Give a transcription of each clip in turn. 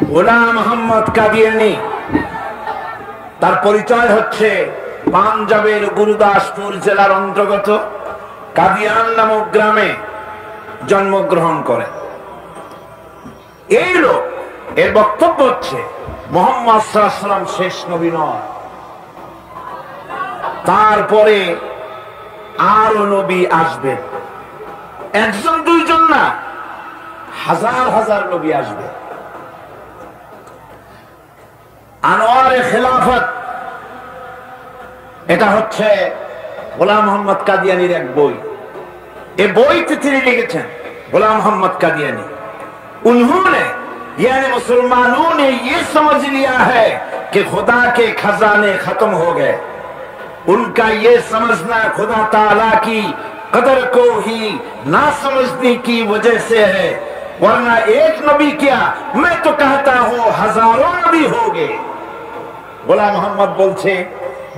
গোলাম মোহাম্মদ কাদিয়ানী, তার পরিচয় হচ্ছে পাঞ্জাবের গুরুদাসপুর জেলার অন্তর্গত কাদিয়ান নামক গ্রামে জন্মগ্রহণ করে। এই লোক, এর বক্তব্য হচ্ছে মুহাম্মদ সাল্লাল্লাহু আলাইহি ওয়াসাল্লাম শেষ নবী নয়, তারপরে আরো নবী আসবে। একজন দুইজন না, হাজার হাজার নবী আসবে। আনোয়ারে খেলাফত, এটা হচ্ছে গোলাম মোহাম্মদ কাদিয়ানীর এক বই। এই বইতে তিনি লিখেছেন, গোলাম मोहम्मद कादियानी, उन्होंने यानी मुसलमानों ने ये समझ लिया है कि खुदा के खजाने खत्म हो गए। उनका ये समझना खुदा ताला की कदर को ही ना समझने की वजह से है, वरना एक नबी क्या, मैं तो कहता हूं हजारों नबी होंगे। গোলাম মোহাম্মদ বলছে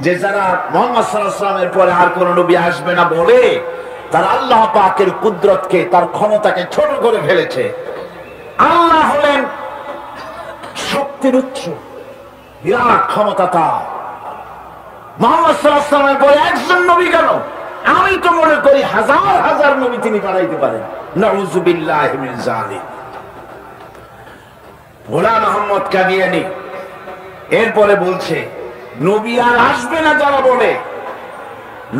যে যারা মুহাম্মদ সাল্লাল্লাহু আলাইহি ওয়াসাল্লামের পরে আর কোন নবী আসবে না বলে তারা আল্লাহ পাকের কুদরতকে, তার ক্ষমতাকে ছোট করে ফেলেছে। আল্লাহ হলেন শক্তির উৎস, বিরাট ক্ষমতা তার। মুহাম্মদ সাল্লাল্লাহু আলাইহি ওয়াসাল্লামের পরে একজন নবী কেন, আমি তো মনে করি হাজার হাজার নবী তিনি পাঠাইতে পারেন। নাউযুবিল্লাহি মিন যালিক। গোলাম মোহাম্মদ কাদিয়ানী এরপরে বলছে নবী আর আসবে না যারা বলে,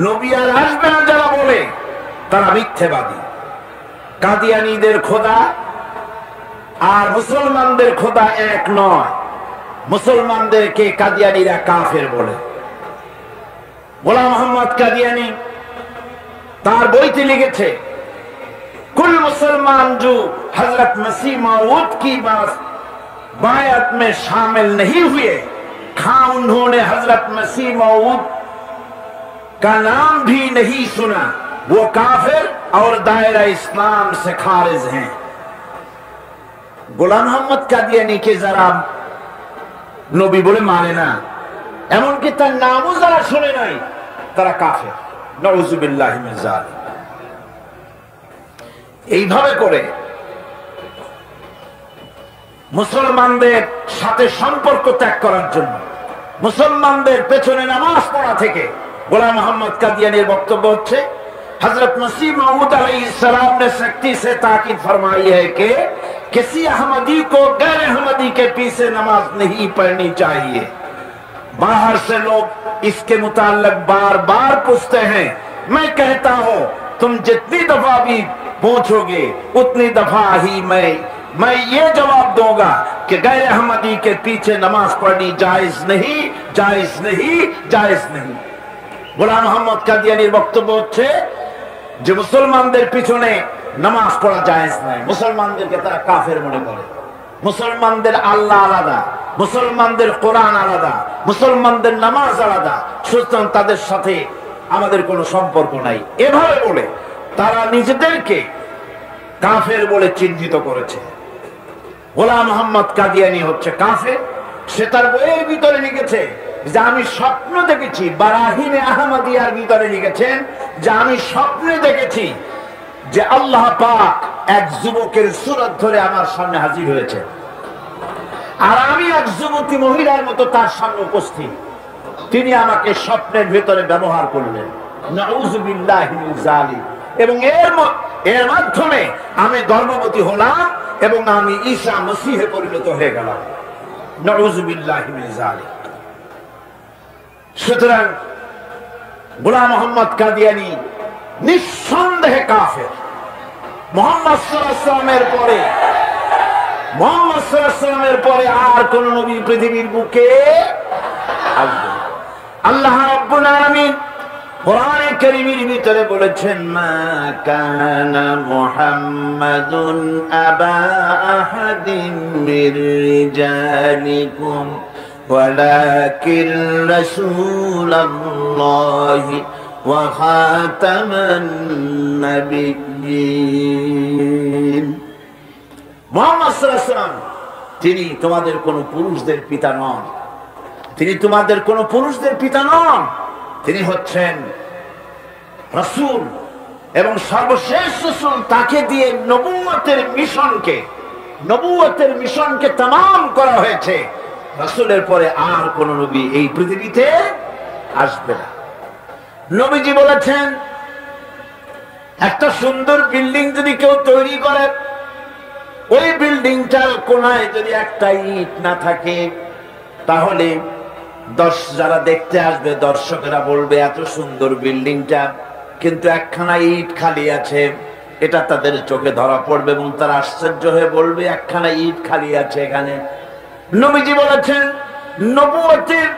নবী আর আসবে না যারা বলে তারা মিথ্যাবাদী। কাদিয়ানীদের খোদা আর মুসলমানদের খোদা এক নয়। মুসলমানদেরকে কাদিয়ানীরা কাফের বলে। গোলাম মোহাম্মদ কাদিয়ানী তার বইতে লিখেছে, कुल मुसलमान जो हजरत मसीह मौऊद की बायत में शामिल नहीं हुए, खां उन्होंने हजरत मसीह मौऊद का नाम भी नहीं सुना, वो काफिर और दायरा इस्लाम से खारिज हैं। গোলাম মোহাম্মদ কাদিয়ানী কে যারা নবী বলে মানে না, এমনকি তার নামও যারা শুনে নাই, তারা কাফের। নাউযুবিল্লাহি মিন যালিক। এইভাবে করে মুসলমানদের সাথে সম্পর্ক ত্যাগ করার জন্য, মুসলমানদের পেছনে নামাজ পড়া থেকে গোলাম মোহাম্মদ কাদিয়ানীর বক্তব্য হচ্ছে हजरत मसीह मऊद अलैहिस्सलाम ने सख्ती से ताकीद फरमाई है कि किसी अहमदी को गैर अहमदी के पीछे नमाज नहीं पढ़नी चाहिए। बाहर से लोग इसके मुताल्लिक बार बार पूछते हैं, मैं कहता हूं तुम जितनी दफा भी पूछोगे उतनी दफा ही मैं ये जवाब दूंगा कि गैर अहमदी के पीछे नमाज पढ़नी जायज नहीं, जायज नहीं, जायज नहीं। গোলাম মোহাম্মদ কাদিয়ানীর বক্তব্য হচ্ছে যে মুসলমানদের পিছনে নামাজ পড়া জায়েজ নাই। মুসলমানদেরকে তারা কাফের মনে করে। মুসলমানদের আল্লাহ আলাদা, মুসলমানদের কোরআন আলাদা, মুসলমানদের নামাজ আলাদা, সুতরাং তাদের সাথে আমাদের কোনো সম্পর্ক নাই। এভাবে বলে তারা নিজেদেরকে কাফের বলে চিহ্নিত করেছে। গোলাম মোহাম্মদ কাদিয়ানী হচ্ছে কাফের। সে তার বইয়ের ভিতরে লিখেছে যে আমি স্বপ্ন দেখেছি, বারাহিনে আহমদিয়ার ভিতরে লিখেছেন যে আমি স্বপ্নে দেখেছি যে আল্লাহ পাক এক যুবকের সুরত ধরে আমার সামনে হাজির হয়েছে, আর আমি এক যুবতী মহিলার মতো তার সামনে উপস্থিত। তিনি আমাকে স্বপ্নের ভিতরে ব্যবহার করলেন। নাউযুবিল্লাহি মিন যালিক। এবং এর মাধ্যমে আমি গর্ভবতী হলাম এবং আমি ঈসা মসিহে পরিণত হয়ে গেলাম। নাউযুবিল্লাহি মিন যালিক। সুতরাং গোলাম মোহাম্মদ কাদিয়ানী নিঃসন্দেহে কাফের। মুহাম্মদ সাল্লাল্লাহু আলাইহি ওয়াসাল্লামের পরে আর কোন নবী পৃথিবীর বুকে আসবে না। আল্লাহ রাব্বুল আলামিন কোরআনে কারীমের ভিতরে বলেছেন, মা কানা মুহাম্মাদুন আবা আহাদিন মির রিজালিকুম ওয়ালাকিন রাসূলুল্লাহি ওয়া খাতামান নাবিয়্যিন। মুহাম্মদ সাল্লাল্লাহু আলাইহি ওয়াসাল্লাম তিনি তোমাদের কোন পুরুষদের পিতা নন, তিনি তোমাদের কোন পুরুষদের পিতা নন, তিনি হচ্ছেন রাসূল এবং সর্বশেষ রাসূল। তাকে দিয়ে নবুয়তের মিশনকে নবুয়তের মিশনকে তামাম করা হয়েছে। রাসূলের পরে আর কোন নবী এই পৃথিবীতে আসবে না। নবীজি বলেছেন, একটা সুন্দর বিল্ডিং যদি কেউ তৈরি করে, ওই বিল্ডিংটার কোনায় যদি একটা ইট না থাকে, তাহলে যারা দেখতে আসবে দর্শকেরা বলবে এত সুন্দর বিল্ডিংটা, কিন্তু একখানা ইট খালি আছে। এটা তাদের চোখে ধরা পড়বে এবং তারা আশ্চর্য হয়ে বলবে একখানা ইট খালি আছে এখানে। নবীজি বলেছেন, নবুয়তের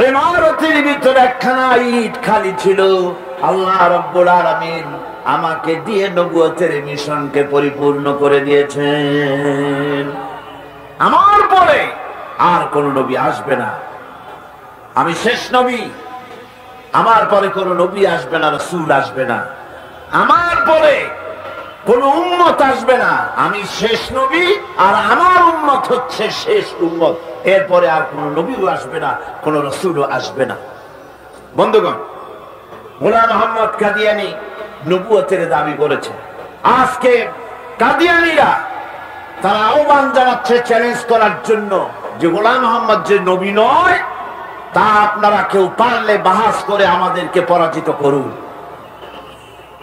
ইমারতের ভিতরে একখানা ইট খালি ছিল। আল্লাহ রাব্বুল আলামিন আমাকে দিয়ে নবুয়তের মিশনকে পরিপূর্ণ করে দিয়েছেন। আমার পরে আর কোন নবী আসবে না, আমি শেষ নবী। আমার পরে কোন নবী আসবে না, রাসূল আসবে না। আমার পরে কোন উম্মত আসবে না, আমি শেষ নবী আর আমার উম্মত হচ্ছে শেষ উম্মত। এরপরে আর কোন নবীও আসবে না, কোন রাসূলও আসবে না। বন্ধুগণ, গোলাম মোহাম্মদ কাদিয়ানী নবুয়তের দাবি করেছে। আজকে কাদিয়ানীরা তারা আহ্বান জানাচ্ছে চ্যালেঞ্জ করার জন্য যে গোলাম মোহাম্মদ যে নবী নয়, তা আপনারা কেউ পারলে বাহাস করে আমাদেরকে পরাজিত করুন।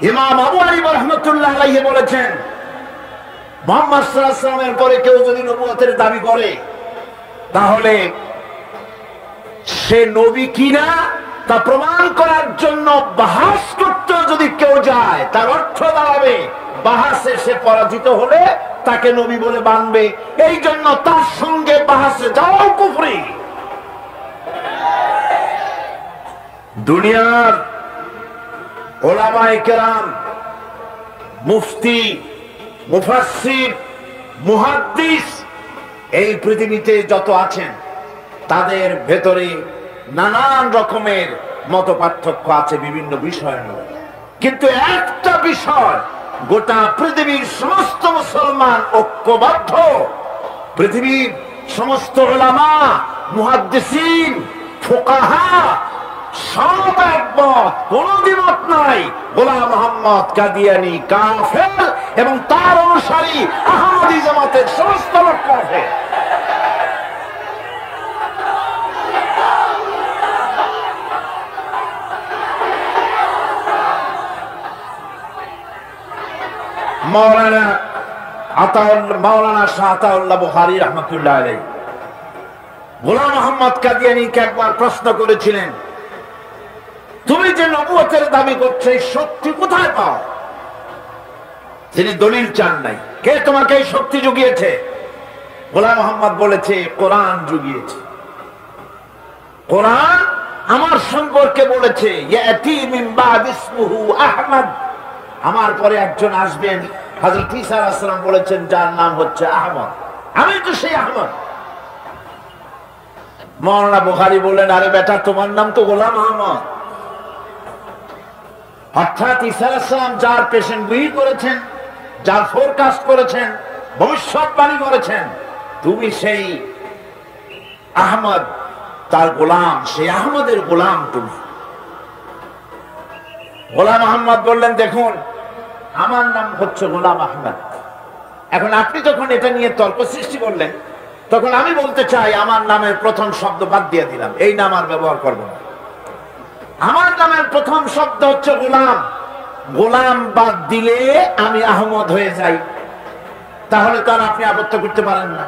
ইমাম আবু হানিফা রাহমাতুল্লাহ আলাইহি বলেছেন, মুহাম্মদ সাল্লাল্লাহু আলাইহি ওয়াসাল্লামের পরে কেউ যদি নবুয়তের দাবি করে, তাহলে সে নবী কিনা তা প্রমাণ করার জন্য বাহাস করতে যদি কেউ যায়, তার অর্থ দাঁড়াবে বাহাসে সে পরাজিত হলে তাকে নবী বলে মানবে। এই জন্য তার সঙ্গে বাহাসে যাওয়াও কুফরি। দুনিয়ার উলামায়ে কেরাম, মুফতি, মুফাসসির, মুহাদ্দিস এই পৃথিবীতে যত আছেন, তাদের ভেতরে নানান রকমের মত পার্থক্য আছে বিভিন্ন বিষয় নিয়ে, কিন্তু একটা বিষয় গোটা পৃথিবীর সমস্ত মুসলমান ঐক্যবদ্ধ। পৃথিবীর সমস্ত উলামা, মুহাদ্দিসিন, ফুকাহা সব একমত, কোন দ্বিমত নাই, গোলাম মোহাম্মদ কাদিয়ানী কাফের এবং তার অনুসারী আহমদী জামাতের সমস্ত লোক কাফের। মাওলানা শাহ আতাউল্লাহ বুখারী রাহমাতুল্লাহ আলাইহি গোলাম মোহাম্মদ কাদিয়ানীকে একবার প্রশ্ন করেছিলেন, তুমি যে নবুয়তের দাবি করছো, এই শক্তি কোথায় পাও? তিনি দলিল চান নাই। কে তোমাকে এই শক্তি জুগিয়েছে? গোলাম মোহাম্মদ বলেছে, কোরআন জুগিয়েছে। কোরআন আমার সম্পর্কে বলেছে, ইয়াতি মিন বাদ ইসমুহু আহমদ, আমার পরে একজন আসবেন, হযরত ঈসা আলাইহিস সালাম বলেছেন, যার নাম হচ্ছে আহমদ। আমি তো সেই আহমদ। মাওলানা বুখারী বললেন, আরে বেটা, তোমার নাম তো গোলাম আহমদ। অর্থাৎ ঈসা আলাইহিস সালাম যার পেশেন্ট গুই করেছেন, যার ফোরকাস্ট করেছেন, ভবিষ্যৎবাণী করেছেন, তুমি সেই আহমদ, তার গোলাম, সেই আহমদের গোলাম তুমি। গোলাম আহমদ বললেন, দেখুন, আমার নাম হচ্ছে গোলাম আহমদ। এখন আপনি যখন এটা নিয়ে তর্ক সৃষ্টি করলেন, তখন আমি বলতে চাই, আমার নামের প্রথম শব্দ বাদ দিয়ে দিলাম, এই নাম আর ব্যবহার করবো না। আমার নামের প্রথম শব্দ হচ্ছে গোলাম। গোলাম বাদ দিলে আমি আহমদ হয়ে যাই, তাহলে তার আপনি আপত্তি করতে পারেন না।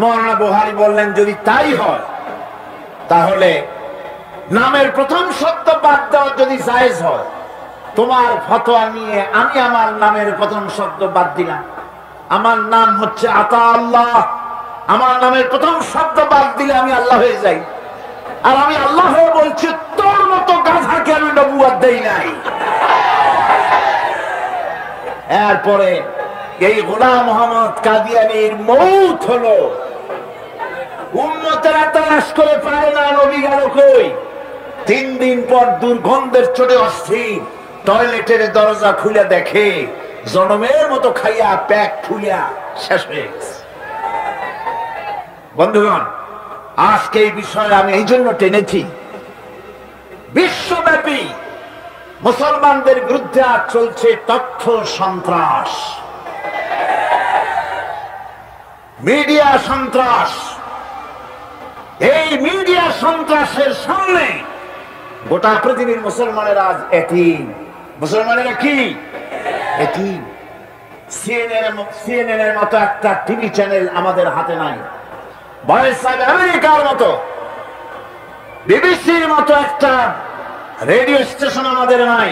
মাওলানা বুখারী বললেন, যদি তাই হয়, তাহলে নামের প্রথম শব্দ বাদ দেওয়া যদি জায়েজ হয়, তোমার ফতোয়া নিয়ে আমি আমার নামের প্রথম শব্দ বাদ দিলাম। আমার নাম হচ্ছে আতা আল্লাহ, আমার নামের প্রথম শব্দ বাদ দিলে আমি আল্লাহ হয়ে যাই। আর আমি আল্লাহ হয়ে বলছি, তোর মতো গাধাকে আমি নবুয়ত দেই নাই। এরপরে এই গোলাম মোহাম্মদ কাদিয়ানীর মৌত হলো। উম্মতেরা তালাশ করে পায় না নবী গেল কই। 3 দিন পর দুর্গন্ধের চোটে অস্থির টয়লেটের দরজা খুলে দেখে জনমের মতো খাইয়া প্যাক ফুলিয়া শেষ হয়ে গেছে। বন্ধুগণ, আজকে এই বিষয়ে আমি এই জন্য টেনেছি, বিশ্বব্যাপী মুসলমানদের বিরুদ্ধে আজ চলছে তথ্য সন্ত্রাস। মিডিয়া সন্ত্রাস। এই মিডিয়া সন্ত্রাসের সামনে গোটা পৃথিবীর মুসলমানেরা আজ এতিম। মুসলমানেরা কি এতিম? সিএনএন এর মতো একটা টিভি চ্যানেল আমাদের হাতে নাই, ভয়েস অফ আমেরিকার মতো, বিবিসির মতো একটা রেডিও স্টেশন আমাদের নাই,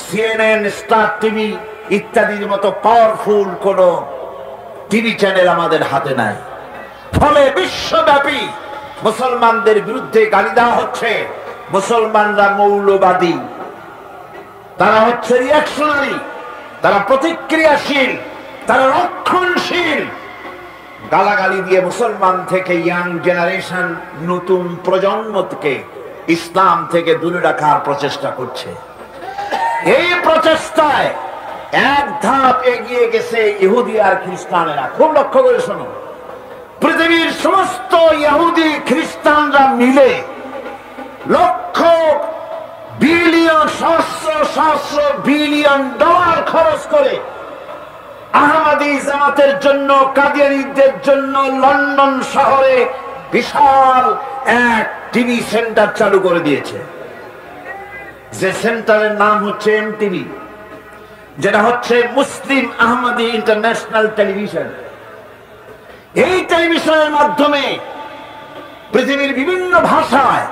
সিএনএন, স্টার টিভি ইত্যাদির মতো পাওয়ারফুল কোন টিভি চ্যানেল আমাদের হাতে নাই। ফলে বিশ্বব্যাপী মুসলমানদের বিরুদ্ধে গালি দেওয়া হচ্ছে। মুসলমানরা মৌলবাদী, তারা হচ্ছে রিঅ্যাকশনারি, তারা প্রতিক্রিয়াশীল, তারা রক্ষণশীল। গালাগালি দিয়ে মুসলমান থেকে ইয়াং জেনারেশন, নতুন প্রজন্মকে ইসলাম থেকে দূরে রাখার প্রচেষ্টা করছে। এই প্রচেষ্টায় এক ধাপ এগিয়ে গেছে ইহুদি আর খ্রিস্টানেরা। খুব লক্ষ্য করে শোনো, পৃথিবীর সমস্ত ইহুদি খ্রিস্টানরা মিলে লক্ষ বিলিয়ন, সহস্র সহস্র বিলিয়ন ডলার খরচ করে আহমদী জামাতের জন্য, কাদিয়ানীদের জন্য লন্ডন শহরে বিশাল এক টিভি সেন্টার চালু করে দিয়েছে। যে সেন্টারের নাম হচ্ছে এমটিভি, যেটা হচ্ছে মুসলিম আহমদী ইন্টারন্যাশনাল টেলিভিশন। এই টেলিভিশনের মাধ্যমে পৃথিবীর বিভিন্ন ভাষায়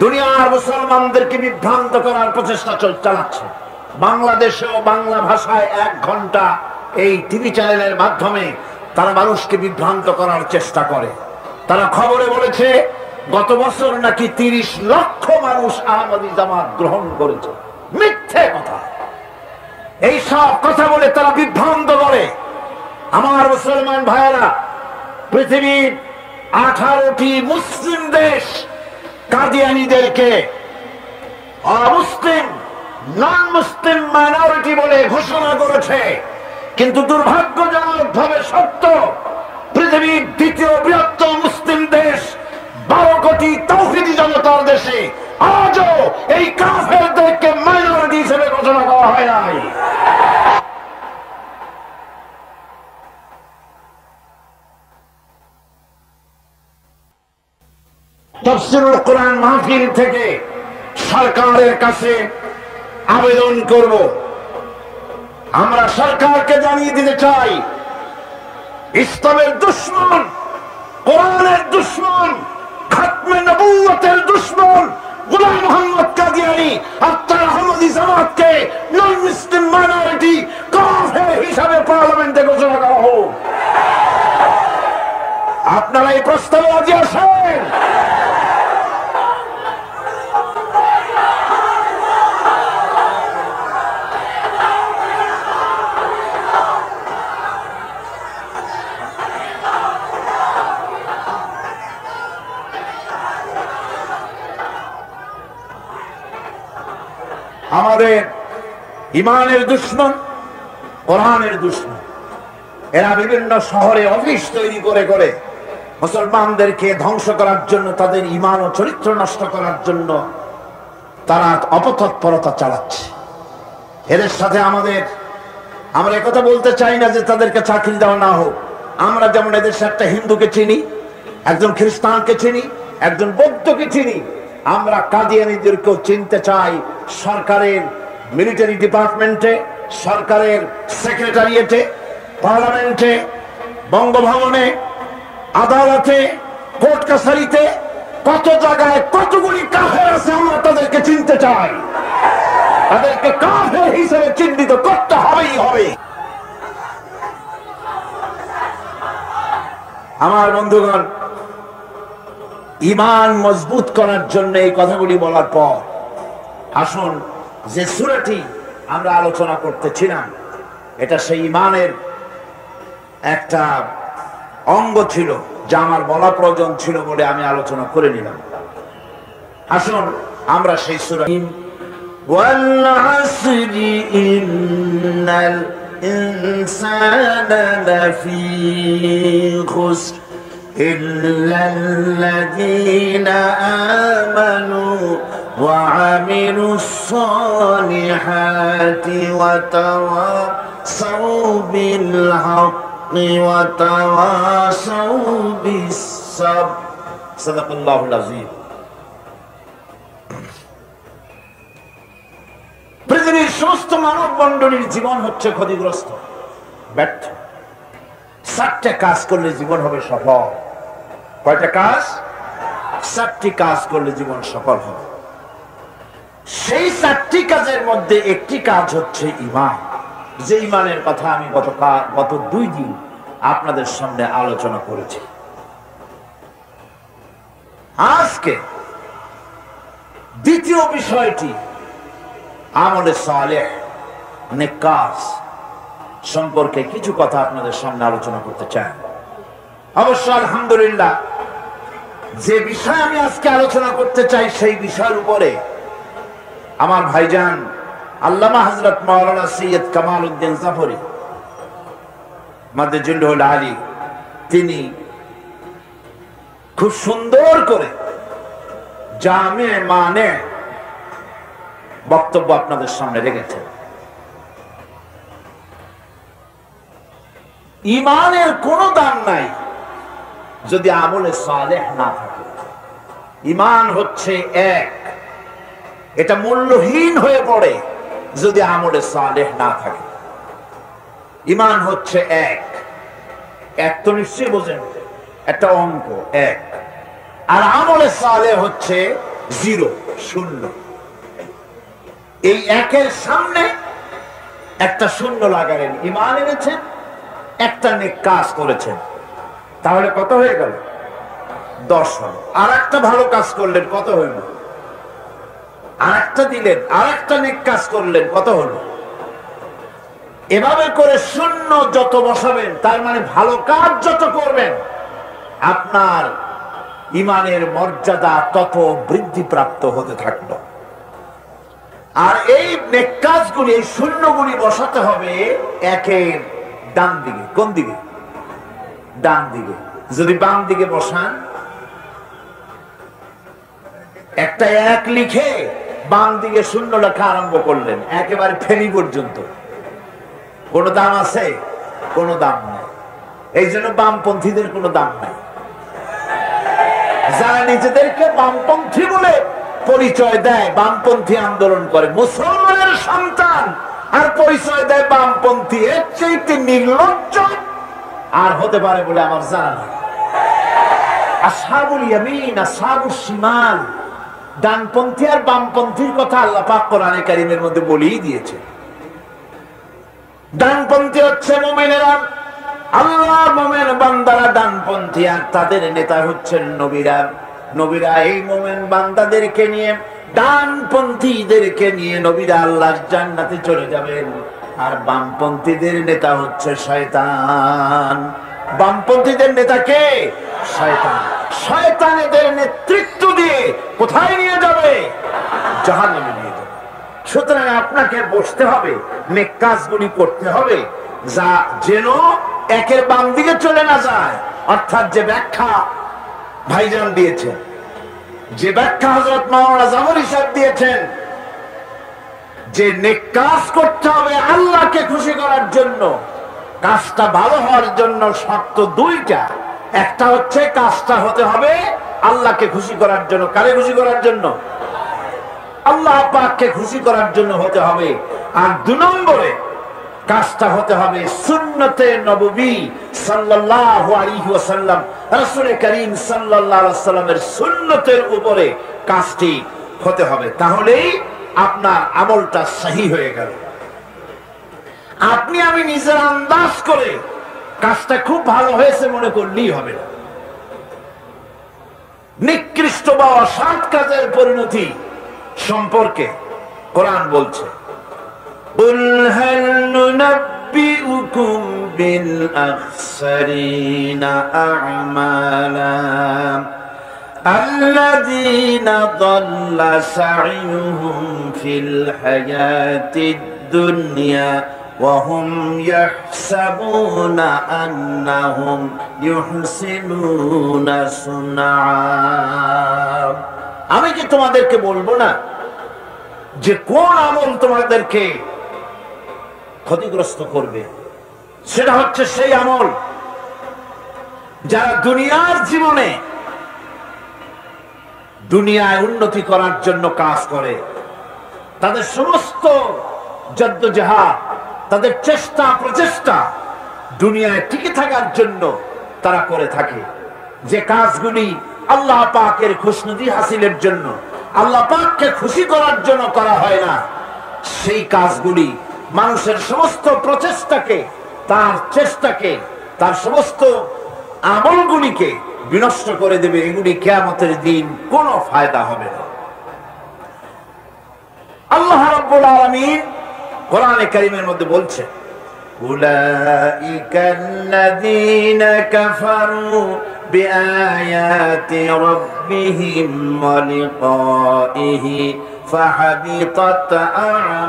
দুনিয়ার মুসলমানদেরকে বিভ্রান্ত করার প্রচেষ্টা চালাচ্ছে। বাংলাদেশেও বাংলা ভাষায় 1 ঘন্টা এই টিভি চ্যানেলের মাধ্যমে তারা মানুষকে বিভ্রান্ত করার চেষ্টা করে। তারা খবরে বলেছে গত বছর নাকি 30 লক্ষ মানুষ আহমদী জামাত গ্রহণ করেছে। মিথ্যে কথা। এই সব কথা বলে তারা বিভ্রান্ত করে। আমার মুসলমান ভাইয়েরা, পৃথিবীর 18টি মুসলিম দেশ কাদিয়ানীদেরকে অমুসলিম, নন মুসলিম মাইনরিটি বলে ঘোষণা করেছে। কিন্তু দুর্ভাগ্যজনক ভাবে সত্য, পৃথিবীর 2য় বৃহত্তম মুসলিম দেশ, 12 কোটি তাওহীদি জনতার দেশে আজও এই কাফেরদেরকে মাইনরিটি হিসেবে ঘোষণা করা হয় নাই। তাফসীরুল কোরআন মাহফিল থেকে সরকারের কাছে আবেদন করব, আমরা সরকারকে জানিয়ে দিতে চাই, ইসলামের দুশমন, কোরআনের দুশমন, খাতমে নবুয়তের দুশমন গোলাম মোহাম্মদ কাদিয়ানী আর তার আহমদী জামাতকে নন মুসলিম মাইনরিটি কাফের হিসাবে পার্লামেন্টে ঘোষণা করা হোক। আপনারা এই প্রস্তাবে রাজি আছেন? আমাদের ইমানের দুশমন, কোরআনের দুশমন, এরা বিভিন্ন শহরে অফিস তৈরি করে করে মুসলমানদেরকে ধ্বংস করার জন্য, তাদের ইমান ও চরিত্র নষ্ট করার জন্য তারা অপতৎপরতা চালাচ্ছে। এদের সাথে আমরা একথা বলতে চাই না যে তাদেরকে চাকরি দেওয়া না হোক। আমরা যেমন এদের সাথে একটা হিন্দুকে চিনি, একজন খ্রিস্টানকে চিনি, একজন বৌদ্ধকে চিনি, আমরা কাদিয়ানীদেরকেও চিনতে চাই। সরকারের মিলিটারি ডিপার্টমেন্টে, সরকারের সেক্রেটারিয়েটে, পার্লামেন্টে, বঙ্গভবনে, আদালতে, কোর্ট কাছারিতে, কত জায়গায় কতগুলি কাফের আছে, আমরা তাদেরকে চিনতে চাই। তাদেরকে কাফের হিসেবে চিহ্নিত করতে হবেই হবে। আমার বন্ধুগণ, ইমান মজবুত করার জন্য এই কথাগুলি বলার পর আসুন, যে সূরাটি আমরা আলোচনা করতেছিলাম, এটা সেই ইমানের একটা অঙ্গ ছিল, যা আমার বলা প্রয়োজন ছিল বলে আমি আলোচনা করে নিলাম। আসুন আমরা সেই সূরা ওয়াল আসরি ইন্নাল ইনসানা লাফি খুসর ইল্লাল্লাযীনা আমানু ওয়া আমিলুস সালিহাতি ওয়া তাওয়াসাউ বিল হক وتواصوا بالصبر صدق الله العظيم পৃথিবীর সমস্ত মানব মণ্ডলীর জীবন হচ্ছে ক্ষতিগ্রস্ত, ব্যর্থ। 7টা কাজ করলে জীবন হবে সফল। কয়টা কাজ? 7টি কাজ করলে জীবন সফল হবে। সেই 7টি কাজের মধ্যে একটি কাজ হচ্ছে ঈমান, যে ঈমানের কথা আমি গত 2 দিন আপনাদের সামনে আলোচনা করেছি। আজকে দ্বিতীয় বিষয়টি আমলে সালেহ, নেক কাজ সম্পর্কে কিছু কথা আপনাদের সামনে আলোচনা করতে চাই। অবশ্য আলহামদুলিল্লাহ, যে বিষয় আমি আজকে আলোচনা করতে চাই সেই বিষয়ের উপরে আমার ভাইজান আল্লামা হযরত মাওলানা সৈয়দ কামাল উদ্দিন জাফরি মাদ্দাজিল্লাহুল আলী তিনি খুব সুন্দর করে জামে মানে বক্তব্য আপনাদের সামনে রেখেছেন। ঈমানের কোনো দাম নাই যদি আমলে সালেহ না থাকে। ঈমান হচ্ছে এক, এটা মূল্যহীন হয়ে পড়ে যদি আমলে সালেহ না থাকে। ঈমান হচ্ছে এক, এক তো নিশ্চয়ই বোঝেন, একটা অঙ্ক এক, আর আমলে সালেহ হচ্ছে 0, 0। এই একের সামনে একটা শূন্য লাগালেন, ঈমান এনেছেন, একটা নেক কাজ করেছেন, তাহলে কত হয়ে গেল? 10 হলো। আর একটা ভালো কাজ করলেন, কত হইল? আর একটা দিলেন, আর একটা নেক কাজ করলেন, কত হলো? এভাবে করে শূন্য যত বসাবেন, তার মানে ভালো কাজ যত করবেন, আপনার ঈমানের মর্যাদা তত বৃদ্ধিপ্রাপ্ত হতে থাকলো। আর এই নেক কাজগুলি, এই শূন্যগুলি বসাতে হবে একের ডান দিকে। কোন দিকে? ডান দিকে। যদি বাম দিকে বসান, একটা এক লিখে বাম দিকে শূন্য লেখা আরম্ভ করলেন একেবারে ফেনি পর্যন্ত, কোনো দাম আছে? কোনো দাম নাই। এই জন্য বামপন্থীদের কোনো দাম নাই। যারা নিজেদেরকে বামপন্থী বলে পরিচয় দেয়, বামপন্থী আন্দোলন করে, মুসলমানের সন্তান আর পরিচয় দেয় বামপন্থী, এর চাইতে নির্লজ্জ আর হতে পারে বলে আমার জানা নেই। আসহাবুল ইয়ামিন, আসহাবুশ শিমাল, ডানপন্থী আর বামপন্থীর কথা আল্লাহ পাক কোরআনে কারীমের মধ্যে বলেই দিয়েছে। ডানপন্থী হচ্ছে মুমিনেরা, আল্লাহর মুমিন বান্দারা ডানপন্থী, আর তাদের নেতা হচ্ছেন নবীরা। নবীরা এই মুমিন বান্দাদেরকে নিয়ে, ডানপন্থীদেরকে নিয়ে নবীরা আল্লাহর জান্নাতে চলে যাবেন। আর বামপন্থীদের নেতা হচ্ছে শয়তান। বামপন্থীদের নেতা কে? শয়তান। শয়তান এদের নেতৃত্ব দিয়ে কোথায় নিয়ে যাবে? জাহান্নামে নিয়ে যাবে। সুতরাং আপনাকে বসতে হবে, নেক কাজগুলি করতে হবে, যা যেন একের বাম দিকে চলে না যায়। অর্থাৎ যে ব্যাখ্যা ভাইজান দিয়েছেন, যে ব্যাখ্যা হযরত মাওলানা জাফরি সাহেব দিয়েছেন, যে নেক কাজ করতে হবে আল্লাহকে খুশি করার জন্য, কাজটা ভালো হওয়ার জন্য শর্ত 2টা। একটা হচ্ছে কাজটা হতে হবে আল্লাহকে খুশি করার জন্য। কারে খুশি করার জন্য? আল্লাহ পাককে খুশি করার জন্য হতে হবে। আর 2 নম্বরে কাজটা হতে হবে সুন্নতে নববী সাল্লাল্লাহু আলাইহি ওয়াসাল্লাম, রাসূল করিম সাল্লাল্লাহু আলাইহি ওয়াসাল্লামের সুন্নতের উপরে কাজটি হতে হবে। তাহলেই আপনার আমলটা সহি হয়ে গেল। আপনি আমি নিজের আন্দাজ করে কাজটা খুব ভালো হয়েছে মনে করলেই হবে না। নিকৃষ্ট বা অসৎ কাজের পরিণতি সম্পর্কে কোরআন বলছে, قُلْ هَلْ نُنَبِّئُكُمْ بِالْأَخْسَرِينَ أَعْمَالًا الَّذِينَ ضَلَّ سَعْيُهُمْ فِي الْحَيَاةِ الدُّنْيَا وَهُمْ يَحْسَبُونَ أَنَّهُمْ يُحْسِنُونَ صُنْعًا। আমি কি তোমাদেরকে বলবো না যে কোন আমল তোমাদেরকে ক্ষতিগ্রস্ত করবে? সেটা হচ্ছে সেই আমল যারা দুনিয়ার জীবনে দুনিয়ায় উন্নতি করার জন্য কাজ করে, তাদের সমস্ত জদ্দোজাহাদ, তাদের চেষ্টা প্রচেষ্টা দুনিয়ায় টিকে থাকার জন্য তারা করে থাকে। যে কাজগুলি আল্লাহ পাকের খুশনুদি হাসিলের জন্য, আল্লাহ পাককে খুশি করার জন্য করা হয় না, সেই কাজগুলি মানুষের সমস্ত প্রচেষ্টাকে, তার চেষ্টাকে, তার সমস্ত আমলগুলিকে বিনষ্ট করে দেবে। এগুলি কিয়ামতের দিন কোনো ফায়দা হবে না। আল্লাহ রাব্বুল আলামিন কোরআনে কারীমের মধ্যে বলছেন, উলাইকাল্লাযীনা কাফারু বিআয়াতি রাব্বিহিম ওয়া লিকাইহি ফাহাবিতাত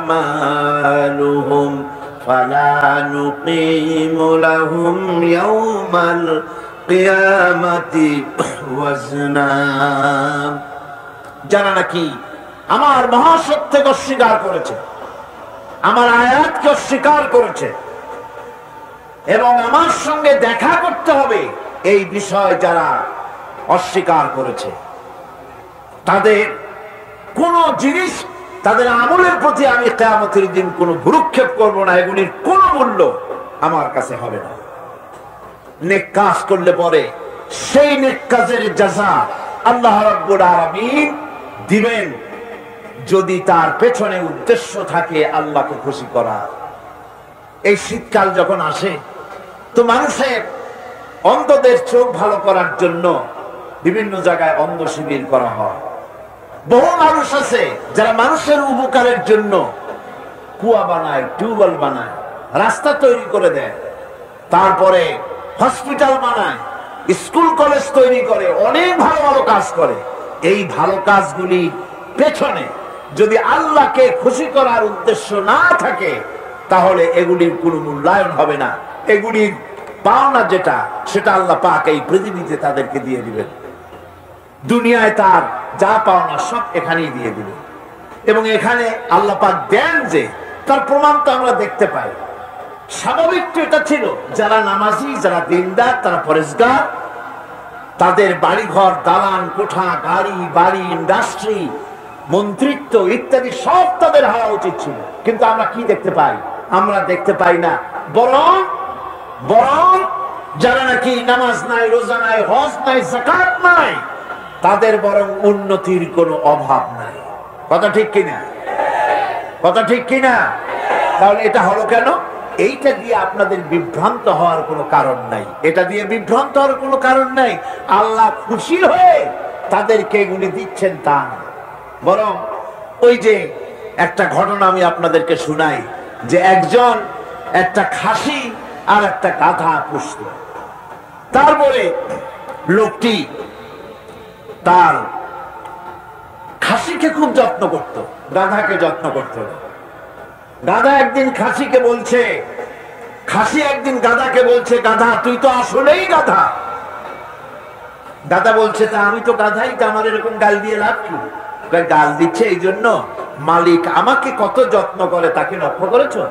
আ'মালুহুম ফালা নুকিমু লাহুম ইয়াওমাল কিয়ামাতি ওয়াজনা। যারা নাকি আমার মহাসত্যকে অস্বীকার করেছে, আমার আয়াতকে অস্বীকার করেছে এবং আমার সঙ্গে দেখা করতে হবে এই বিষয় যারা অস্বীকার করেছে, তাদের কোন জিনিস, তাদের আমলের প্রতি আমি কিয়ামতের দিন কোনো ভ্রুক্ষেপ করব না, এগুলির কোন মূল্য আমার কাছে হবে না। নেক কাজ করলে পরে সেই নেক কাজের জাযা আল্লাহ রাব্বুল আলামিন দিবেন, যদি তার পেছনে উদ্দেশ্য থাকে আল্লাহকে খুশি করা। এই শীতকাল যখন আসে তো মানুষের অন্ধদের চোখ ভালো করার জন্য বিভিন্ন জায়গায় অন্ধ শিবির করা হয়। বহু মানুষ আছে যারা মানুষের উপকারের জন্য কুয়া বানায়, টিউবওয়েল বানায়, রাস্তা তৈরি করে দেয়, তারপরে হসপিটাল বানায়, স্কুল কলেজ তৈরি করে, অনেক ভালো ভালো কাজ করে। এই ভালো কাজগুলি পেছনে যদি আল্লাহকে খুশি করার উদ্দেশ্য না থাকে তাহলে এগুলির কোনো মূল্যায়ন হবে না। এগুলির পাওনা যেটা, সেটা আল্লাহ পাক এই পৃথিবীতে তাদেরকে দিয়ে দিবেন। দুনিয়ায় তার যা পাওনা সব এখানেই দিয়ে দিবেন। এবং এখানে আল্লাহ পাক দেন যে, তার প্রমাণ তো আমরা দেখতে পাই। স্বাভাবিক তো এটা ছিল, যারা নামাজি, যারা দিনদার, তারা পরেশগার, তাদের বাড়িঘর, দালান কোঠা, গাড়ি বাড়ি, ইন্ডাস্ট্রি, মন্ত্রিত্ব ইত্যাদি সব তাদের হওয়া উচিত ছিল। কিন্তু আমরা কি দেখতে পাই? আমরা দেখতে পাই না। বরং যারা নাকি নামাজ নাই, রোজা নাই, হজ নাই, যাকাত নাই, তাদের বরং উন্নতির কোনো অভাব নাই। কথা ঠিক কিনা? কথা ঠিক কিনা? তাহলে এটা হলো কেন? এইটা দিয়ে আপনাদের বিভ্রান্ত হওয়ার কোনো কারণ নাই। এটা দিয়ে বিভ্রান্ত হওয়ার কোনো কারণ নাই। আল্লাহ খুশি হয়ে তাদেরকে এগুলি দিচ্ছেন তা না, বরং ওই যে একটা ঘটনা আমি আপনাদেরকে শুনাই, যে একজন একটা খাসি আর একটা গাধা পুষত। তারপরে লোকটি তার খাসিকে খুব যত্ন করত, গাধাকে যত্ন করত। গাধা একদিন খাসিকে বলছে, খাসি একদিন গাধাকে বলছে, গাধা তুই তো আসলেই গাধা। গাধা বলছে, তা আমি তো গাধাই, তা আমার এরকম গাল দিয়ে লাভ কি? গাল দিচ্ছে এই জন্য মালিক আমাকে কত যত্ন করে, তাকে লক্ষ্য করেছো?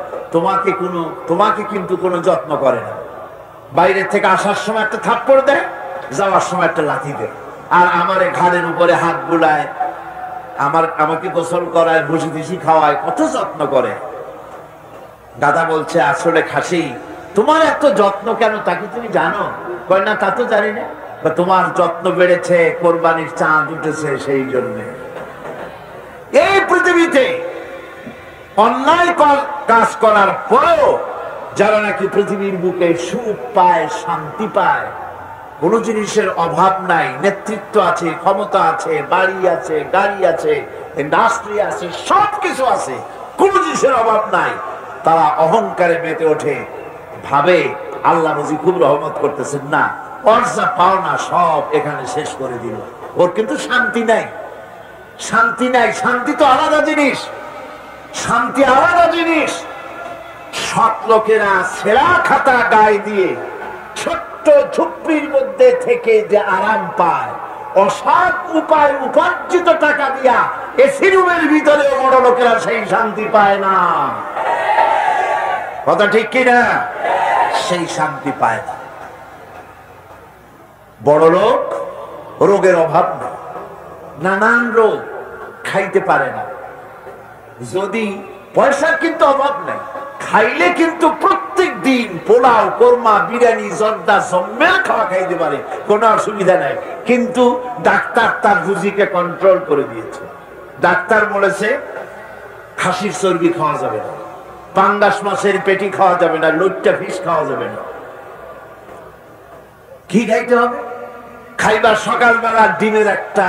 তোমাকে কিন্তু কোনো যত্ন করে না। বাইরে থেকে আসার সময় একটা থাপ্পড় দেয়, যাওয়ার সময় একটা লাথি দেয়, আর আমার ঘাড়ের উপরে হাত বুলায়, আমাকে গোসল করায়, ভুসি ভুসি খাওয়ায়, কত যত্ন করে। দাদা বলছে, আসলে খাসি তোমার এত যত্ন কেন, তাকে তুমি জানো? কয় না, তা তো জানি না। তোমার যত্ন বেড়েছে, কোরবানির চাঁদ উঠেছে সেই জন্য। এই পৃথিবীতে অন্যায় কাজ করার পরেও যারা নাকি পৃথিবীর বুকে সুখ পায়, শান্তি পায়, কোন জিনিসের অভাব নাই, নেতৃত্ব আছে, ক্ষমতা আছে, বাড়ি আছে, গাড়ি আছে, ইন্ডাস্ট্রি আছে, সবকিছু আছে, কোন জিনিসের অভাব নাই, তারা অহংকারে মেতে ওঠে, ভাবে আল্লাহ বুঝি খুব রহমত করতেছেন না, ওর যা পাওনা সব এখানে শেষ করে দিল, ওর কিন্তু শান্তি নাই। শান্তি নাই। শান্তি তো আলাদা জিনিস, শান্তি আলাদা জিনিস। সৎ লোকেরা সেরা খাতা গায়ে দিয়ে ছোট্ট ঝুপড়ির মধ্যে থেকে যে আরাম পায়, অসৎ উপায় উপার্জিত টাকা দিয়া এসি রুমের ভিতরে বড় লোকেরা সেই শান্তি পায় না। কথা ঠিক কিনা? সেই শান্তি পায় না। বড় লোক রোগের অভাব নেই, নানান রোগ, খাইতে পারে না। যদি পয়সার কিন্তু অভাব নেই, খাইলে কিন্তু প্রত্যেক দিন পোলাও, কোরমা, বিরিয়ানি, জর্দা জম্মের খাওয়া খাইতে পারে, কোনো অসুবিধা নাই। কিন্তু ডাক্তার তার রুজিকে কন্ট্রোল করে দিয়েছে। ডাক্তার বলেছে খাসির চর্বি খাওয়া যাবে না, পাঙ্গাস মাছের পেটি খাওয়া যাবে না, লইট্টা ফিশ খাওয়া যাবে না। কি খাইতে হবে? খাইবার সকালবেলা ডিমের একটা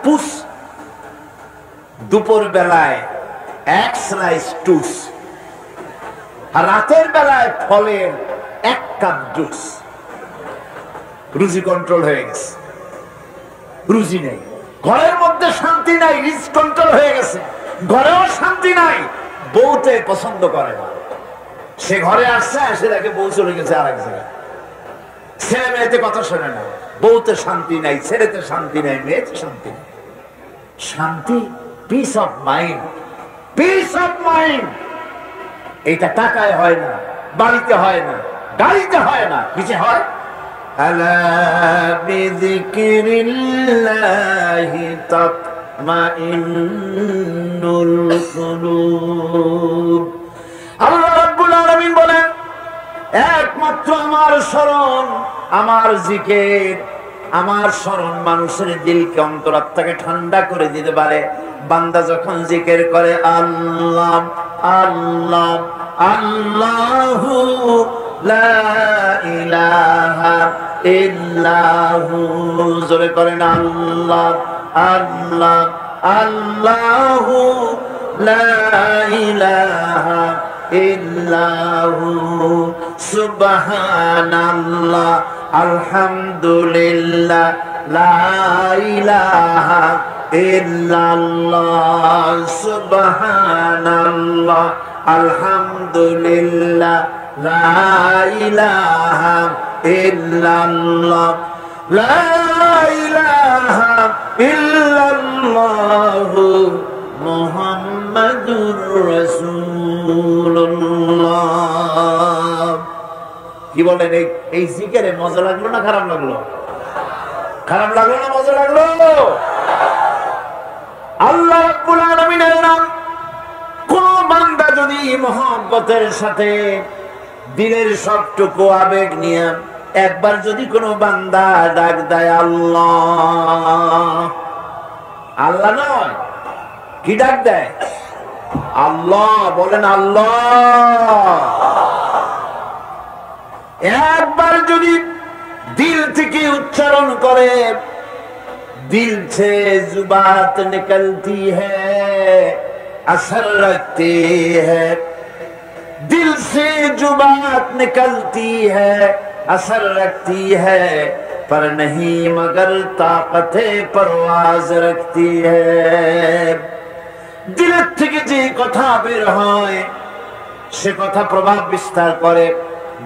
পুষ, দুপুর বেলায় এক স্লাইস টুস, আর রাতের বেলায় ফলের এক কাপ জুস। রুজি কন্ট্রোল হয়ে গেছে। রুজি নেই, ঘরের মধ্যে শান্তি নাই, রিজ কন্ট্রোল হয়ে গেছে। ঘরেও শান্তি নাই, বউতে পছন্দ করে না। সে ঘরে আসছে, এসে দেখে বউ চলে গেছে আরেক জায়গায়। ছেলে মেয়েতে কথা শোনে না, বউতে শান্তি নাই, ছেলেতে শান্তি নাই, মেয়েতে শান্তি নাই। শান্তি, piece of mind, piece of mind, এটা টাকায় হয় না, বাড়িতে হয় না, গাড়িতে হয় না, কিসে হয়? আলা বিযিকরিল্লাহি তাতমাইন্নুল কুলুব। আল্লাহ রাব্বুল আলামিন বলেন, একমাত্র আমার স্মরণ, আমার জিকির, আমার স্মরণ মানুষের দিলকে, অন্তরাত্মাকে ঠান্ডা করে দিতে পারে। বান্দা যখন জিকির করে আল্লাহ আল্লাহ আল্লাহু লা ইলাহা ইল্লাহু, জোরে করেন আল্লাহ আল্লাহ আল্লাহু লা ইলাহা ইল্লাহু, সুবহানাল্লাহ আলহামদুলিল্লাহ লা ইলাহা ইল্লাল্লাহ, সুবহানাল্লাহ আলহামদুলিল্লাহ লা ইলাহা ইল্লাল্লাহ, লা ইলাহা ইল্লাল্লাহ মুহাম্মাদুর রাসূলুল্লাহ। কি বলেন, এই জিকিরে মজা লাগলো না খারাপ লাগলো? খারাপ লাগলো না মজা লাগলো? আল্লাহ রাব্বুল আলামিনের নাম কোন বান্দা যদি মহব্বতের সাথে দিলের সবটুকু আবেগ নিয়ে একবার যদি কোনো বান্দা ডাক দেয় আল্লাহ, আল্লাহ নয়, কি ডাক দেয়? আল্লাহ। বলেন আল্লাহ। একবার যদি দিল থেকে উচ্চারণ করে, दिल से जुबात निकलती है, असर रखती है। दिल से जुबात निकलती है, असर रखती है, पर नहीं मगर ताकते परवाज रखती है। दिल থেকে যে কথা বের হয় সে কথা প্রভাব বিস্তার করে,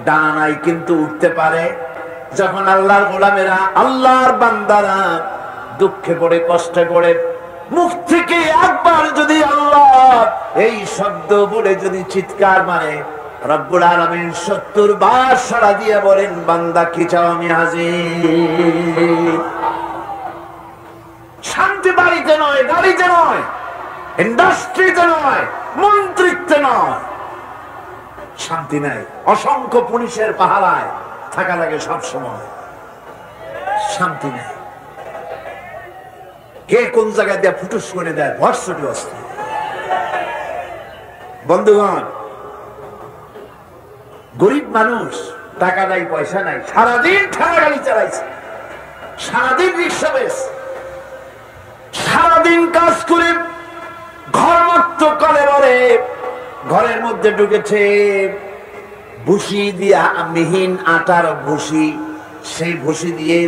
ডানা নাই কিন্তু উঠতে পারে। যখন আল্লাহর গোলামেরা, আল্লাহর বান্দারা দুঃখে পড়ে, কষ্টে পড়ে, মুখ থেকে একবার যদি আল্লাহ এই শব্দ বলে যদি চিৎকার মারে, রব্বুল আলামিন 70 বার সাড়া দিয়ে বলেন, বান্দা কি চাও আমি হাজির। শান্তি বাড়িতে নয়, গাড়িতে নয়, ইন্ডাস্ট্রিতে নয়, মন্ত্রিত্বে নয়, শান্তি নাই। অসংখ্য পুলিশের পাহারায় থাকা লাগে সব সময়, শান্তি নাই। কে কোন জায়গায় দিয়ে ফুটুস করে দেয়, ভরসটি অস্ত্র। বন্ধুগণ, গরিব মানুষ, টাকা নাই, পয়সা নাই, সারাদিন ঠেলা গাড়ি চালাইছে, সারাদিন রিক্সা বেশ, সারাদিন কাজ করে ঘর মত করে বলে, ঘরের মধ্যে ঢুকেছে ভুসি দিয়া, মিহিন আটার ভুসি, সেই ভুসি দিয়ে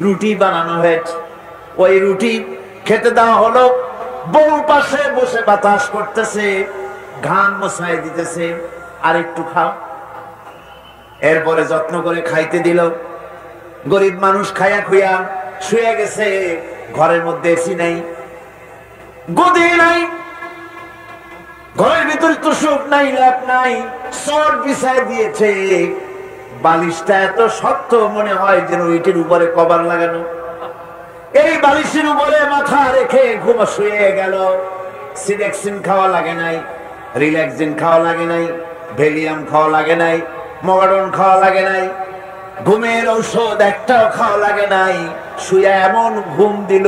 রুটি বানানো হয়েছে। ওই রুটি খেতে দেওয়া হলো, বউ পাশে বসে বাতাস করতেছে, ঘাম মোছাই দিতেছে, আর একটু খাও। এরপরে যত্ন করে খাইতে দিল। গরিব মানুষ খাইয়া খুইয়া শুয়ে গেছে, ঘরের মধ্যে এসি নাই, গদি নাই, ঘরের ভিতরে তো সুখ নাই, লাভ নাই, চট বিছায় দিয়েছে, বালিশটা এত শক্ত মনে হয় যেন ইটের উপরে কভার লাগানো। এই বালিশের উপরে মাথা রেখে ঘুম শুয়ে গেল। সিডেক্সিন খাওয়া লাগে নাই, রিল্যাক্সিন খাওয়া লাগে নাই, ভ্যালিয়াম খাওয়া লাগে নাই, মগাডন খাওয়া লাগে নাই, ঘুমের ঔষধ একটাও খাওয়া লাগে নাই। শুয়ে এমন ঘুম দিল,